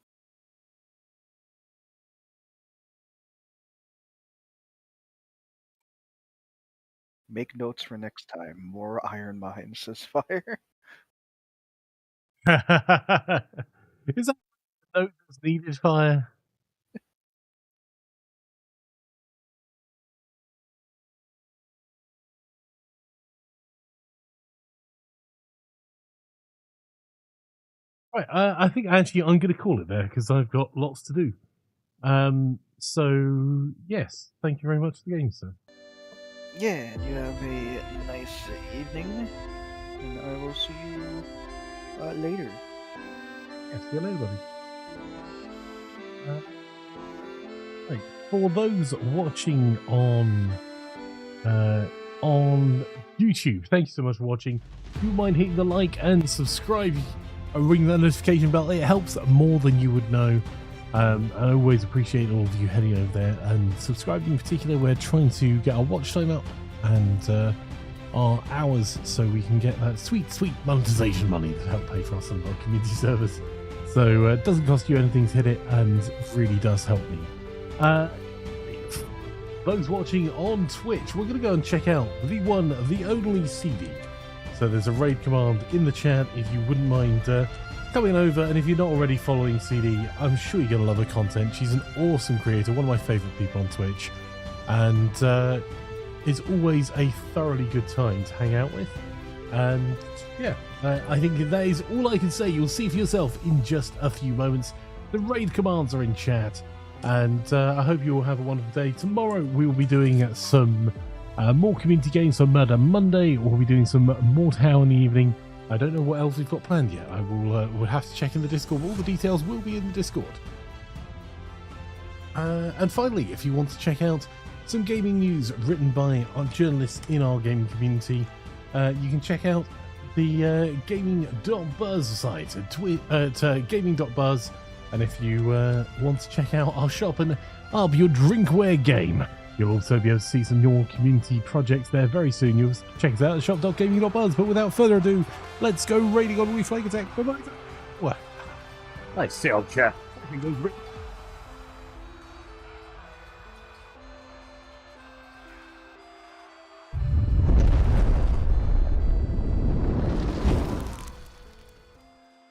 Make notes for next time. More iron mines, says Fire.
Is that the note that's needed, Fire? Right, I think actually I'm going to call it there because I've got lots to do. So, yes, thank you very much for the game, sir.
Yeah, and you have a nice evening, and I will see you later.
Yes, see you later, buddy. Right, for those watching on YouTube, thank you so much for watching. Do you mind hitting the like and subscribe ring that notification bell. It helps more than you would know. I always appreciate all of you heading over there and subscribing in particular. We're trying to get our watch time up and our hours so we can get that sweet monetization money to help pay for us on our community service. So it doesn't cost you anything to hit it and really does help me. Those watching on Twitch, we're going to go and check out the one, the only CD. So there's a raid command in the chat if you wouldn't mind coming over. And if you're not already following CD, I'm sure you're going to love her content. She's an awesome creator, one of my favorite people on Twitch. And it's always a thoroughly good time to hang out with. And yeah, I think that is all I can say. You'll see for yourself in just a few moments. The raid commands are in chat. And I hope you all have a wonderful day. Tomorrow we will be doing some more community games on Murder Monday. We'll be doing some more Tower in the evening. I don't know what else we've got planned yet. I will we'll have to check in the Discord. All the details will be in the Discord. And finally, if you want to check out some gaming news written by our journalists in our gaming community, you can check out the gaming.buzz site at gaming.buzz. And if you want to check out our shop and up your drinkware game, you'll also be able to see some more community projects there very soon. You'll check us out at shop.gaming.buzz. But without further ado, let's go raiding on Imaflanker. Bye-bye. Well, nice, old chap.